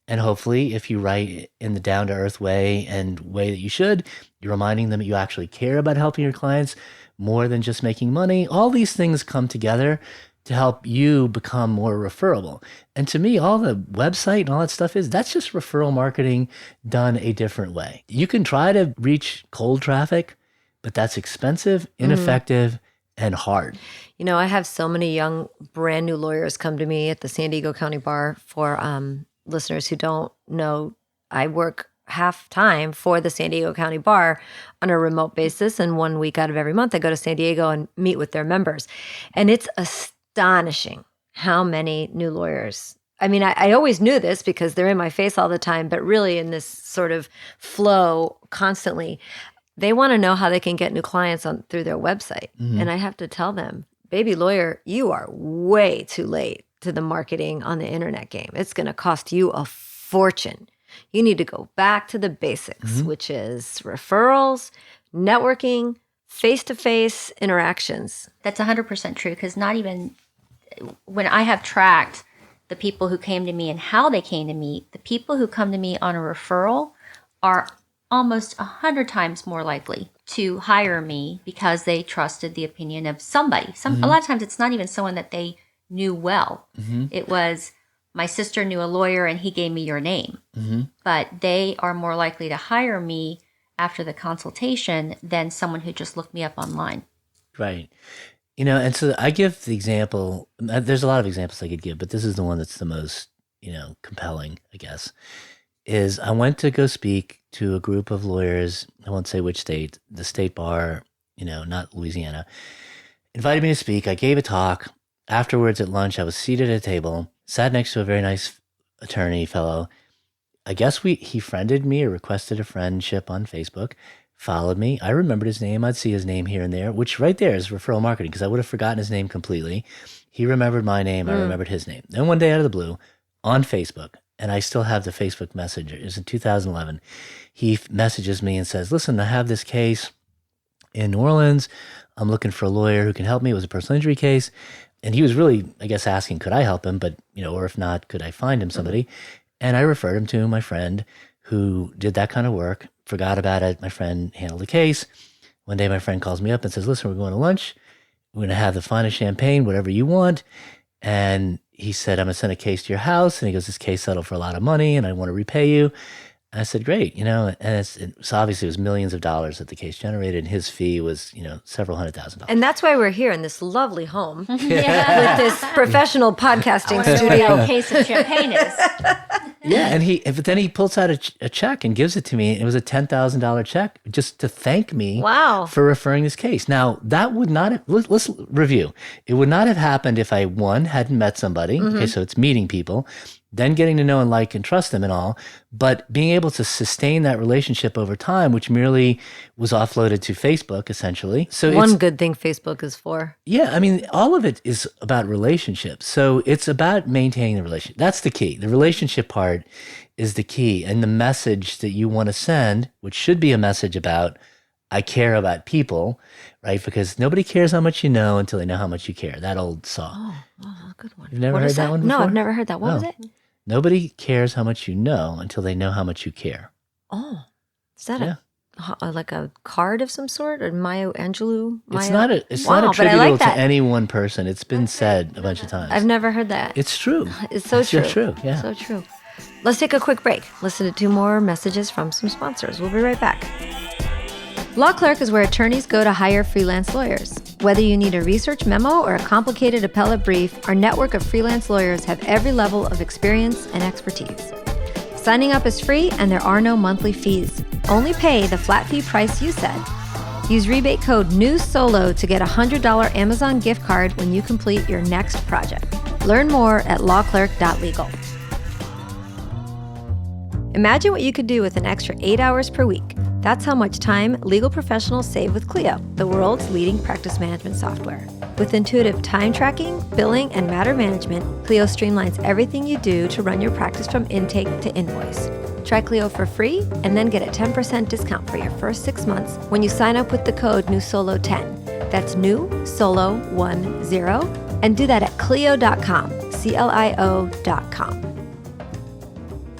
And hopefully, if you write in the down-to-earth way and way that you should, you're reminding them that you actually care about helping your clients more than just making money. All these things come together to help you become more referable. And to me, all the website and all that stuff that's just referral marketing done a different way. You can try to reach cold traffic, but that's expensive, ineffective, and hard. I have so many young, brand new lawyers come to me at the San Diego County Bar. For listeners who don't know, I work half time for the San Diego County Bar on a remote basis. And 1 week out of every month, I go to San Diego and meet with their members. And it's astonishing how many new lawyers. I mean, I always knew this because they're in my face all the time, but really in this sort of flow constantly. They want to know how they can get new clients through their website. And I have to tell them, baby lawyer, you are way too late to the marketing on the internet game. It's going to cost you a fortune. You need to go back to the basics, which is referrals, networking, face-to-face interactions. That's 100% true, because not even when I have tracked the people who came to me and how they came to me, the people who come to me on a referral are almost 100 times more likely to hire me because they trusted the opinion of somebody. A lot of times it's not even someone that they knew well. It was, my sister knew a lawyer and he gave me your name. But they are more likely to hire me after the consultation than someone who just looked me up online. Right. And so I give the example, there's a lot of examples I could give, but this is the one that's the most, compelling, I guess. is I went to go speak to a group of lawyers. I won't say which state, the state bar, not Louisiana, invited me to speak. I gave a talk. Afterwards at lunch, I was seated at a table, sat next to a very nice attorney fellow. I guess he friended me or requested a friendship on Facebook, followed me. I remembered his name. I'd see his name here and there, which right there is referral marketing because I would have forgotten his name completely. He remembered my name. I remembered his name. Then one day out of the blue on Facebook, and I still have the Facebook Messenger. It was in 2011. He messages me and says, listen, I have this case in New Orleans. I'm looking for a lawyer who can help me. It was a personal injury case. And he was really, I guess, asking, could I help him? But, or if not, could I find him somebody? And I referred him to my friend who did that kind of work, forgot about it. My friend handled the case. One day my friend calls me up and says, listen, we're going to lunch. We're going to have the finest champagne, whatever you want. And he said, I'm going to send a case to your house. And he goes, this case settled for a lot of money and I want to repay you. And I said, great. And so obviously it was millions of dollars that the case generated. And his fee was, several $100,000. And that's why we're here in this lovely home with this professional podcasting studio. A case of champagne is. Yeah, but then he pulls out a check and gives it to me. It was a $10,000 check just to thank me for referring this case. Now, that would not have, let's review. It would not have happened if I, one, hadn't met somebody. Okay, so it's meeting people, then getting to know and like and trust them and all, but being able to sustain that relationship over time, which merely was offloaded to Facebook, essentially. So one good thing Facebook is for. Yeah, I mean, all of it is about relationships. So it's about maintaining the relationship. That's the key. The relationship part is the key. And the message that you want to send, which should be a message about, I care about people, right? Because nobody cares how much you know until they know how much you care. That old saw. Oh, good one. You've never heard that one before? No, I've never heard that. What was it? Nobody cares how much you know until they know how much you care. Oh, is that like a card of some sort, or Maya Angelou? It's not attributable to any one person. It's been said a bunch of times. I've never heard that. It's true. It's so true. True. Yeah. So true. Let's take a quick break. Listen to 2 more messages from some sponsors. We'll be right back. Law Clerk is where attorneys go to hire freelance lawyers. Whether you need a research memo or a complicated appellate brief, our network of freelance lawyers have every level of experience and expertise. Signing up is free and there are no monthly fees. Only pay the flat fee price you set. Use rebate code NEWSOLO to get a $100 Amazon gift card when you complete your next project. Learn more at lawclerk.legal. Imagine what you could do with an extra 8 hours per week. That's how much time legal professionals save with Clio, the world's leading practice management software. With intuitive time tracking, billing, and matter management, Clio streamlines everything you do to run your practice from intake to invoice. Try Clio for free and then get a 10% discount for your first 6 months when you sign up with the code NEWSOLO10. That's NEWSOLO10, and do that at Clio.com, CLIO.com.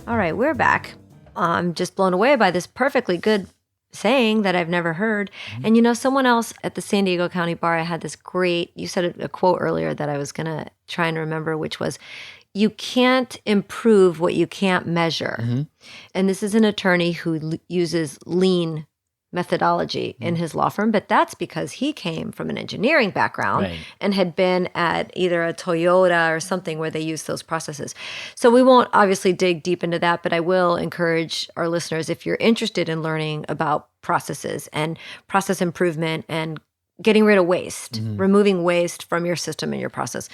All right, we're back. I'm just blown away by this perfectly good saying that I've never heard. And someone else at the San Diego County Bar, I had this great, you said a quote earlier that I was going to try and remember, which was, you can't improve what you can't measure. And this is an attorney who uses lean methodology in his law firm, but that's because he came from an engineering background and had been at either a Toyota or something where they use those processes. So we won't obviously dig deep into that, but I will encourage our listeners, if you're interested in learning about processes and process improvement and getting rid of waste, removing waste from your system and your process.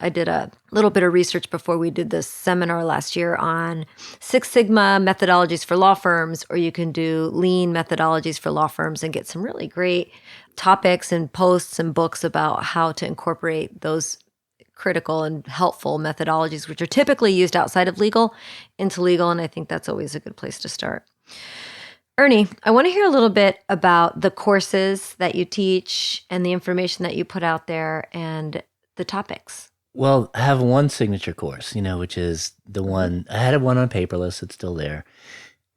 I did a little bit of research before we did this seminar last year on Six Sigma methodologies for law firms, or you can do lean methodologies for law firms and get some really great topics and posts and books about how to incorporate those critical and helpful methodologies, which are typically used outside of legal, into legal. And I think that's always a good place to start. Ernie, I want to hear a little bit about the courses that you teach and the information that you put out there and the topics. Well, I have one signature course, which is the one, I had one on paperless, it's still there.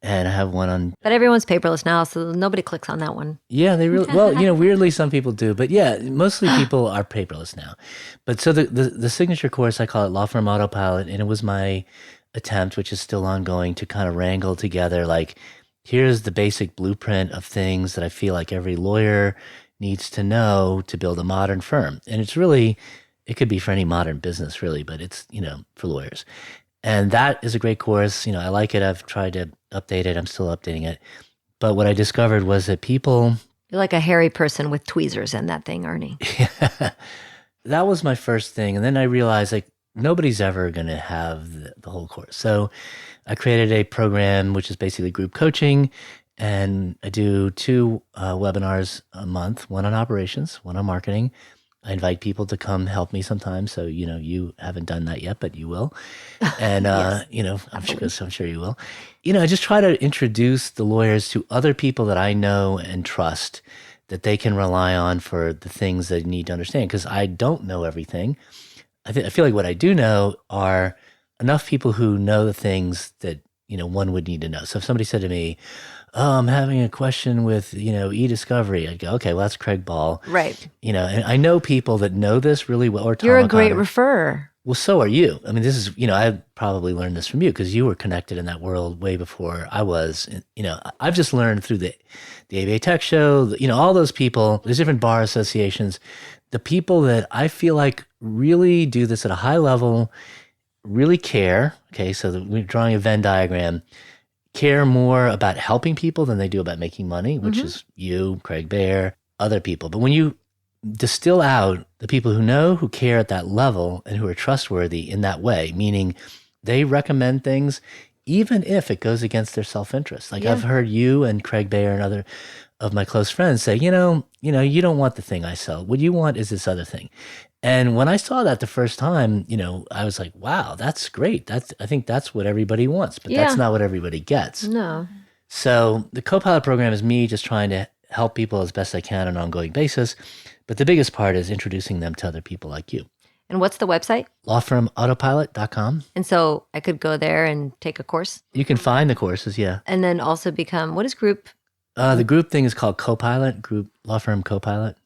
And I have one on... But everyone's paperless now, so nobody clicks on that one. Yeah, they really... Well, weirdly, some people do. But yeah, mostly people are paperless now. But so the signature course, I call it Law Firm Autopilot, and it was my attempt, which is still ongoing, to kind of wrangle together, like, here's the basic blueprint of things that I feel like every lawyer needs to know to build a modern firm. And it's really, it could be for any modern business really, but it's, for lawyers. And that is a great course. I like it. I've tried to update it. I'm still updating it. But what I discovered was that people... You're like a hairy person with tweezers in that thing, Ernie. That was my first thing. And then I realized nobody's ever going to have the whole course. So I created a program, which is basically group coaching. And I do 2 webinars a month, one on operations, one on marketing. I invite people to come help me sometimes. So, you haven't done that yet, but you will. And, Yes, I'm sure you will. I just try to introduce the lawyers to other people that I know and trust that they can rely on for the things they need to understand. Because I don't know everything. I feel like what I do know are enough people who know the things that, one would need to know. So if somebody said to me, oh, I'm having a question with, e-discovery. I'd go, okay, well, that's Craig Ball. Right. And I know people that know this really well. Or Tom You're a great O'Connor. referrer. Well, so are you. I mean, this is, I probably learned this from you because you were connected in that world way before I was. I've just learned through the ABA Tech Show, all those people, there's different bar associations, the people that I feel like really do this at a high level, really care. Okay, so we're drawing a Venn diagram. Care more about helping people than they do about making money, which is you, Craig Baer, other people. But when you distill out the people who know, who care at that level, and who are trustworthy in that way, meaning they recommend things even if it goes against their self-interest. I've heard you and Craig Baer and other of my close friends say, you don't want the thing I sell. What you want is this other thing. And when I saw that the first time, I was like, wow, that's great. I think that's what everybody wants, but that's not what everybody gets. No. So the Copilot program is me just trying to help people as best I can on an ongoing basis. But the biggest part is introducing them to other people like you. And what's the website? lawfirmautopilot.com. And so I could go there and take a course? You can find the courses, yeah. And then also become, what is group? The group thing is called Copilot, Group Law Firm Copilot.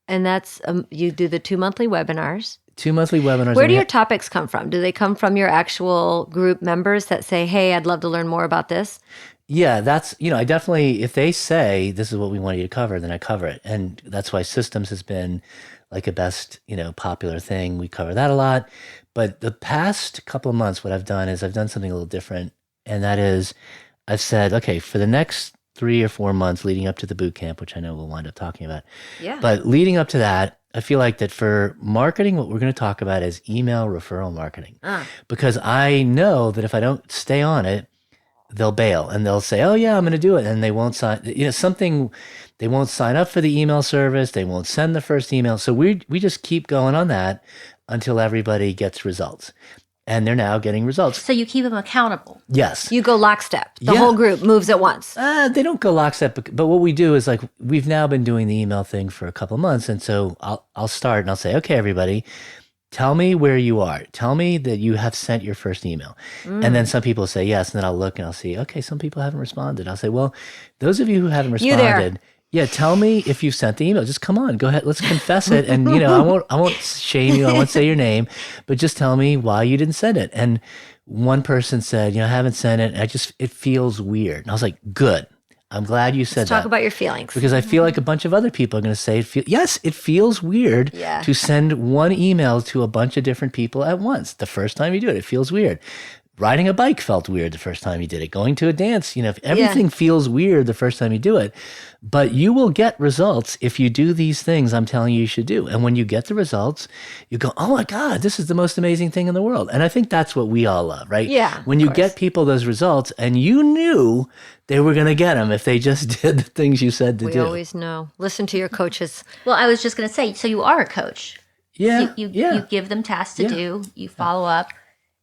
And that's, you do the 2 monthly webinars. 2 monthly webinars. Where do your topics come from? Do they come from your actual group members that say, hey, I'd love to learn more about this? Yeah, that's, I definitely, if they say this is what we want you to cover, then I cover it. And that's why systems has been like a best, popular thing. We cover that a lot. But the past couple of months, what I've done is I've done something a little different. And that is I've said, okay, for the next 3 or 4 months leading up to the boot camp, which I know we'll wind up talking about. Yeah. But leading up to that, I feel like that for marketing, what we're going to talk about is email referral marketing. Because I know that if I don't stay on it, they'll bail and they'll say, oh yeah, I'm going to do it. And they won't sign, they won't sign up for the email service. They won't send the first email. So we just keep going on that until everybody gets results. And they're now getting results. So you keep them accountable. Yes. You go lockstep. The whole group moves at once. They don't go lockstep, but what we do is like, we've now been doing the email thing for a couple of months. And so I'll start and I'll say, okay, everybody, tell me where you are. Tell me that you have sent your first email. And then some people say yes. And then I'll look and I'll see, okay, some people haven't responded. I'll say, well, those of you who haven't responded, yeah, tell me if you've sent the email. Just come on, go ahead. Let's confess it. And I won't shame you. I won't say your name, but just tell me why you didn't send it. And one person said, I haven't sent it. It feels weird. And I was like, good. I'm glad you said that. Talk about your feelings. Because I feel like a bunch of other people are going to say, yes, it feels weird to send one email to a bunch of different people at once. The first time you do it, it feels weird. Riding a bike felt weird the first time you did it. Going to a dance, everything feels weird the first time you do it. But you will get results if you do these things I'm telling you should do. And when you get the results, you go, oh my God, this is the most amazing thing in the world. And I think that's what we all love, right? Yeah. When you get people those results and you knew they were going to get them if they just did the things you said to do. We always know. Listen to your coaches. Well, I was just going to say, so you are a coach. Yeah. You give them tasks to do, you follow up,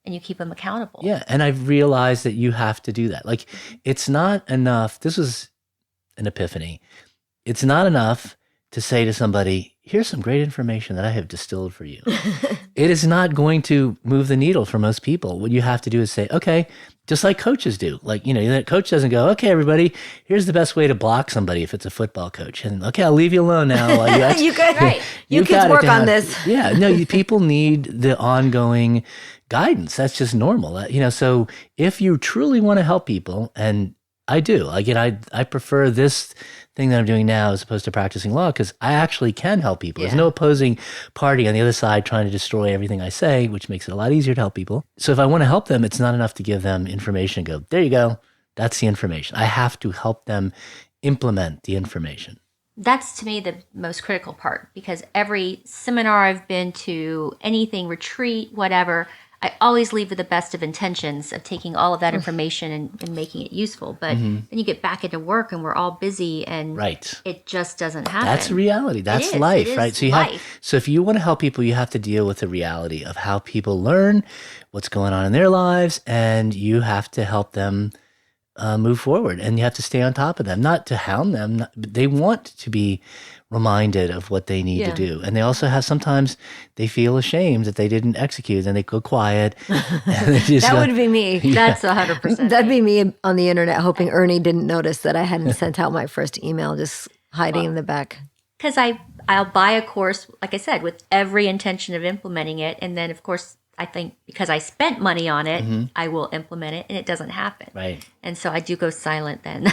and you keep them accountable. Yeah. And I've realized that you have to do that. Like, it's not enough. This was an epiphany. It's not enough to say to somebody, here's some great information that I have distilled for you. It is not going to move the needle for most people. What you have to do is say, okay, just like coaches do. Like, that coach doesn't go, okay, everybody, here's the best way to block somebody if it's a football coach. And okay, I'll leave you alone now. While you could, right. You kids work on this. Yeah, no, people need the ongoing guidance. That's just normal. So if you truly want to help people, and I do. Again, I prefer this thing that I'm doing now as opposed to practicing law because I actually can help people. There's no opposing party on the other side trying to destroy everything I say, which makes it a lot easier to help people. So if I want to help them, it's not enough to give them information and go, there you go. That's the information. I have to help them implement the information. That's to me the most critical part because every seminar I've been to, anything, retreat, whatever, I always leave with the best of intentions of taking all of that information and making it useful. But then you get back into work and we're all busy and it just doesn't happen. That's reality. That's life, right? So if you want to help people, you have to deal with the reality of how people learn, what's going on in their lives, and you have to help them move forward. And you have to stay on top of them, not to hound them. They want to be reminded of what they need to do. And they also have, sometimes they feel ashamed that they didn't execute and they go quiet. And they just that would be me. That's 100%. That'd be me on the internet hoping Ernie didn't notice that I hadn't sent out my first email, just hiding in the back. Because I'll buy a course, like I said, with every intention of implementing it. And then, of course, I think because I spent money on it, I will implement it, and it doesn't happen. Right. And so I do go silent then.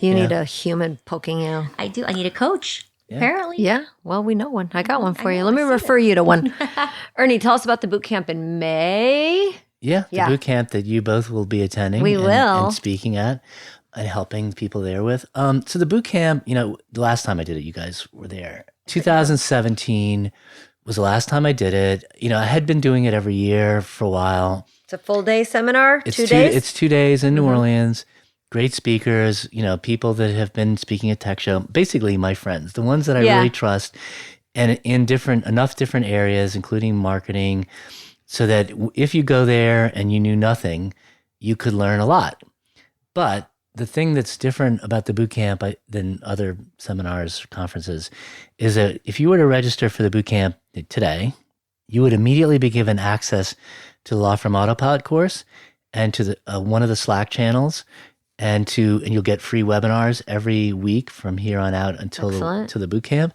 You need a human poking you. I do. I need a coach, apparently. Yeah. Well, we know one. I got one for you. Let me refer you to one. Ernie, tell us about the boot camp in May. Yeah, the boot camp that you both will be attending. We will. And speaking at and helping people there with. So the boot camp, the last time I did it, you guys were there. 2017 was the last time I did it. I had been doing it every year for a while. It's a full day seminar, It's 2 days? It's 2 days in New Orleans. Great speakers, people that have been speaking at Tech Show, basically my friends, the ones that I really trust, and in enough different areas, including marketing, so that if you go there and you knew nothing, you could learn a lot. But the thing that's different about the boot camp than other seminars, conferences, is that if you were to register for the boot camp today, you would immediately be given access to the Law Firm Autopilot course and to one of the Slack channels, and you'll get free webinars every week from here on out until the boot camp.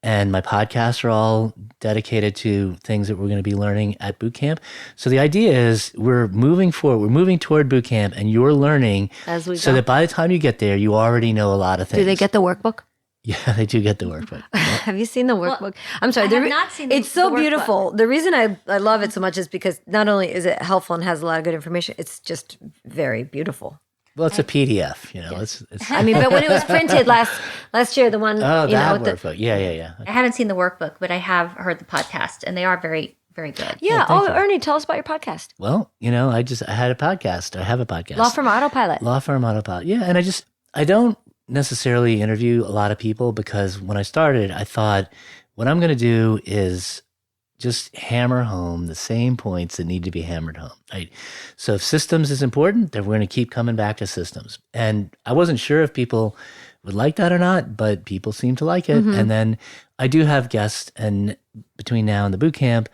And my podcasts are all dedicated to things that we're going to be learning at boot camp. So the idea is we're moving forward. We're moving toward boot camp, and you're learning as we so go. That by the time you get there, you already know a lot of things. Do they get the workbook? Yeah, they do get the workbook. Have you seen the workbook? Well, I'm sorry. I have not seen It's so the beautiful. The reason I love it so much is because not only is it helpful and has a lot of good information, it's just very beautiful. Well, it's a PDF, It's I mean, but when it was printed last year, the one that workbook. Yeah. I haven't seen the workbook, but I have heard the podcast, and they are very, very good. Yeah. Oh, Ernie, tell us about your podcast. Well, I had a podcast. I have a podcast. Law Firm Autopilot. Law Firm Autopilot. Yeah, and I don't necessarily interview a lot of people because when I started, I thought what I'm going to do is just hammer home the same points that need to be hammered home, right? So if systems is important, then we're going to keep coming back to systems. And I wasn't sure if people would like that or not, but people seem to like it. And then I do have guests, and between now and the boot camp,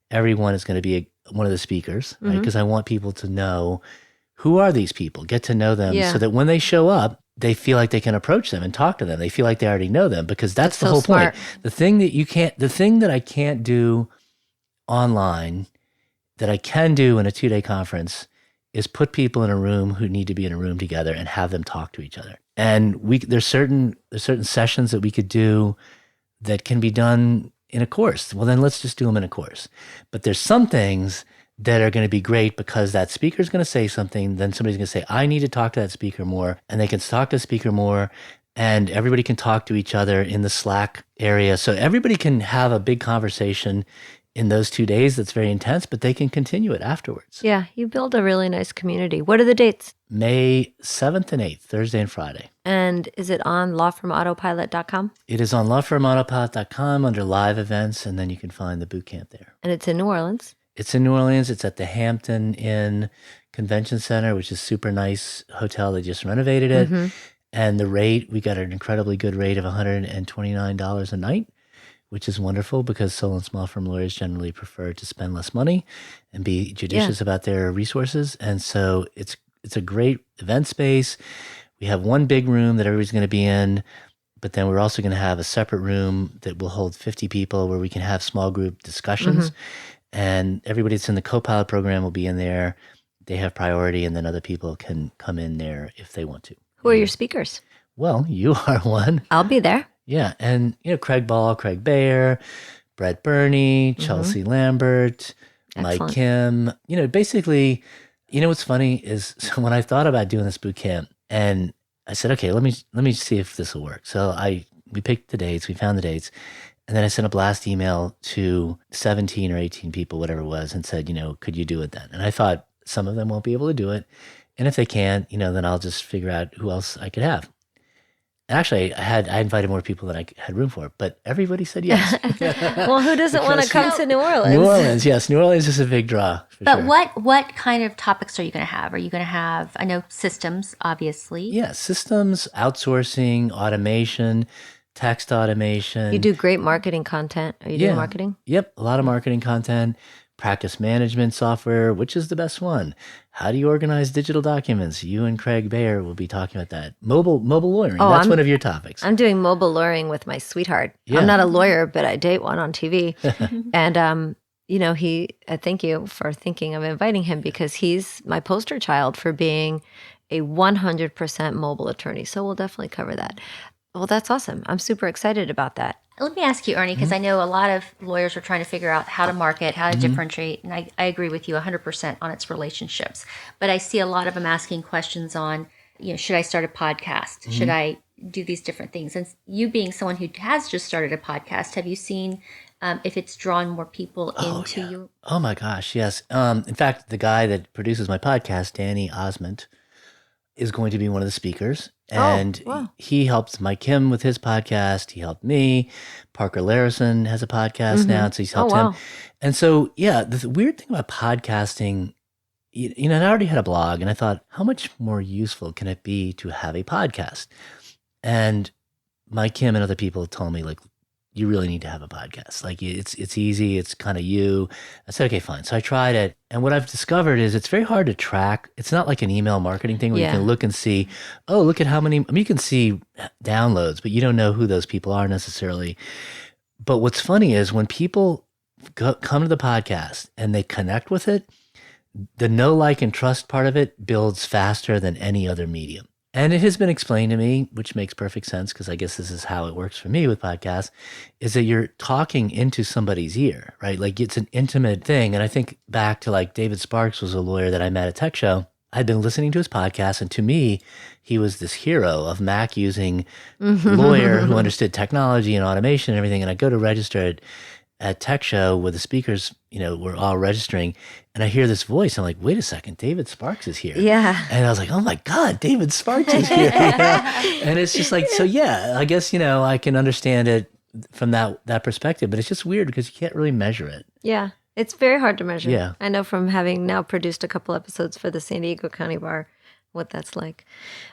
everyone is going to be one of the speakers, right? Because I want people to know who are these people, get to know them so that when they show up, they feel like they can approach them and talk to them. They feel like they already know them because that's the whole point. The thing that I can't do online that I can do in a 2-day conference is put people in a room who need to be in a room together and have them talk to each other. And there's certain sessions that we could do that can be done in a course. Well, then let's just do them in a course. But there's some things that are going to be great because that speaker is going to say something, then somebody's going to say, I need to talk to that speaker more, and they can talk to the speaker more, and everybody can talk to each other in the Slack area. So everybody can have a big conversation in those 2 days that's very intense, but they can continue it afterwards. Yeah, you build a really nice community. What are the dates? May 7th and 8th, Thursday and Friday. And is it on lawfirmautopilot.com? It is on lawfirmautopilot.com under live events, and then you can find the boot camp there. And it's in New Orleans? It's in New Orleans. It's at the Hampton Inn Convention Center, which is a super nice hotel. They just renovated it. And the rate, we got an incredibly good rate of $129 a night, which is wonderful because solo and small firm lawyers generally prefer to spend less money and be judicious about their resources. And so it's a great event space. We have one big room that everybody's going to be in, but then we're also going to have a separate room that will hold 50 people where we can have small group discussions. And everybody that's in the co-pilot program will be in there. they have priority, and then other people can come in there if they want to. Who are your speakers? Well, you are one. I'll be there. Yeah. And, Craig Ball, Craig Baer, Brett Burney, Chelsea Lambert, Excellent. Mike Kim. Basically, what's funny is so when I thought about doing this boot camp, and I said, okay, let me see if this will work. So we picked the dates, we found the dates, and then I sent a blast email to 17 or 18 people, whatever it was, and said, could you do it then? And I thought some of them won't be able to do it. And if they can't, then I'll just figure out who else I could have. Actually, I invited more people than I had room for, but everybody said yes. Well, who doesn't want to come to New Orleans? New Orleans, yes. New Orleans is a big draw. But sure. what kind of topics are you going to have? Are you going to have, I know systems, obviously. Yeah, systems, outsourcing, automation, text automation. You do great marketing content. Are you doing marketing? Yep, a lot of marketing content. Practice management software, which is the best one? How do you organize digital documents? You and Craig Baer will be talking about that. Mobile lawyering. That's one of your topics. I'm doing mobile lawyering with my sweetheart. Yeah. I'm not a lawyer, but I date one on TV. And I thank you for thinking of inviting him because he's my poster child for being a 100% mobile attorney. So we'll definitely cover that. Well, that's awesome. I'm super excited about that. Let me ask you, Ernie, because I know a lot of lawyers are trying to figure out how to market, how to differentiate, and I agree with you 100% on its relationships. But I see a lot of them asking questions on, should I start a podcast? Should I do these different things? And you being someone who has just started a podcast, have you seen if it's drawn more people into you? Oh my gosh, yes. In fact, the guy that produces my podcast, Danny Osment, is going to be one of the speakers. And he helps Mike Kim with his podcast. He helped me. Parker Larison has a podcast now, so he's helped him. And so, the weird thing about podcasting, I already had a blog, and I thought, how much more useful can it be to have a podcast? And Mike Kim and other people told me, like, you really need to have a podcast. Like it's easy. It's kind of you. I said, okay, fine. So I tried it. And what I've discovered is it's very hard to track. It's not like an email marketing thing where you can look and see, oh, look at how many, you can see downloads, but you don't know who those people are necessarily. But what's funny is when people come to the podcast and they connect with it, the know, like, and trust part of it builds faster than any other medium. And it has been explained to me, which makes perfect sense because I guess this is how it works for me with podcasts, is that you're talking into somebody's ear, right? Like it's an intimate thing. And I think back to like David Sparks was a lawyer that I met at Tech Show. I'd been listening to his podcast, and to me, he was this hero of Mac using lawyer who understood technology and automation and everything. And I go to register at Tech Show where the speakers, were all registering, and I hear this voice. I'm like, wait a second, David Sparks is here. Yeah. And I was like, oh my God, David Sparks is here. And it's just like, so I guess, I can understand it from that perspective, but it's just weird because you can't really measure it. Yeah. It's very hard to measure. Yeah. I know from having now produced a couple episodes for the San Diego County Bar what that's like.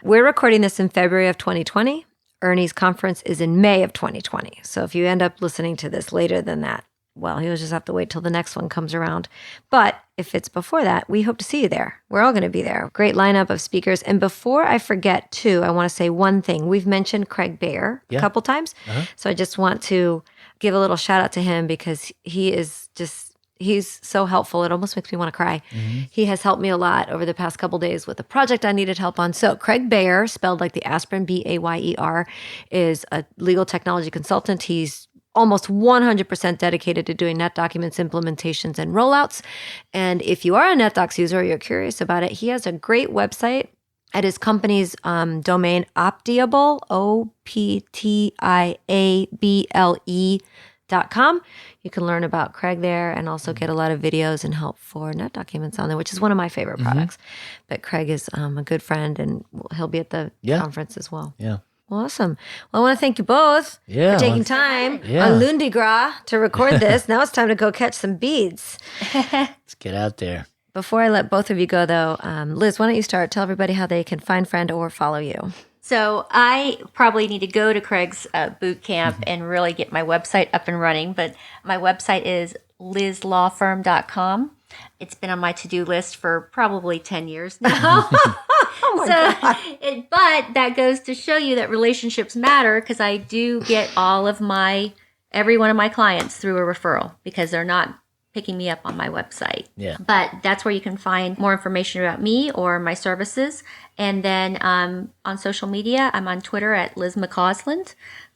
We're recording this in February of 2020. Ernie's conference is in May of 2020. So if you end up listening to this later than that, well, you'll just have to wait till the next one comes around. But if it's before that, we hope to see you there. We're all going to be there. Great lineup of speakers. And before I forget, too, I want to say one thing. We've mentioned Craig Baer a couple times. So I just want to give a little shout out to him because he's so helpful. It almost makes me want to cry. He has helped me a lot over the past couple days with a project I needed help on. So Craig Baer, spelled like the aspirin, Bayer, is a legal technology consultant. He's almost 100% dedicated to doing NetDocuments implementations and rollouts. And if you are a NetDocs user or you're curious about it, he has a great website at his company's domain, Optiable, OPTIABLE.com. You can learn about Craig there and also get a lot of videos and help for NetDocuments on there, which is one of my favorite products. But Craig is a good friend, and he'll be at the conference as well. Yeah. Awesome. Well, I want to thank you both for taking time on Lundi Gras to record this. Now it's time to go catch some beads. Let's get out there. Before I let both of you go, though, Liz, why don't you start? Tell everybody how they can find, friend, or follow you. So I probably need to go to Craig's boot camp and really get my website up and running. But my website is lizlawfirm.com. It's been on my to-do list for probably 10 years now. God. But that goes to show you that relationships matter, because I do get every one of my clients through a referral, because they're not picking me up on my website. Yeah. But that's where you can find more information about me or my services. And then on social media, I'm on Twitter at Liz McCausland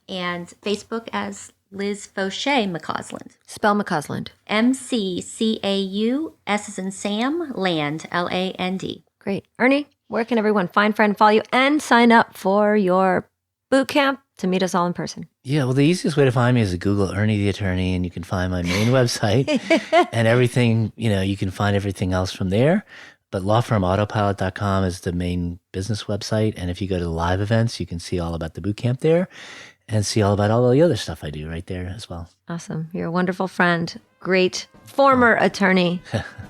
and Facebook as Liz Fauché McCausland. Spell McCausland. MCCAU, S as in Sam, Land, LAND. Great. Ernie, where can everyone find, friend, follow you, and sign up for your boot camp to meet us all in person? Yeah, well, the easiest way to find me is to Google Ernie the Attorney, and you can find my main website and everything, you can find everything else from there. But lawfirmautopilot.com is the main business website. And if you go to the live events, you can see all about the bootcamp there and see all about all the other stuff I do right there as well. Awesome. You're a wonderful friend. Great former attorney.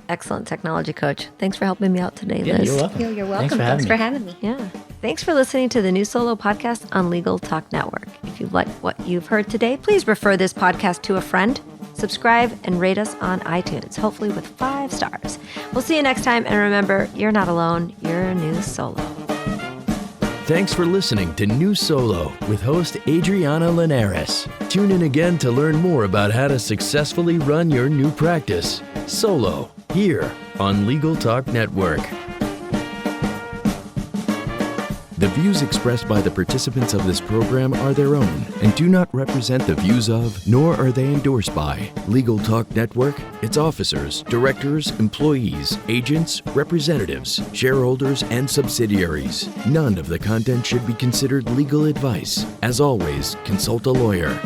Excellent technology coach. Thanks for helping me out today, Liz. Yeah, you're welcome. You're welcome. Thanks for having me. Yeah. Thanks for listening to the New Solo podcast on Legal Talk Network. If you like what you've heard today, please refer this podcast to a friend, subscribe, and rate us on iTunes, hopefully with 5 stars. We'll see you next time. And remember, you're not alone. You're New Solo. Thanks for listening to New Solo with host Adriana Linares. Tune in again to learn more about how to successfully run your new practice solo here on Legal Talk Network. The views expressed by the participants of this program are their own and do not represent the views of, nor are they endorsed by, Legal Talk Network, its officers, directors, employees, agents, representatives, shareholders, and subsidiaries. None of the content should be considered legal advice. As always, consult a lawyer.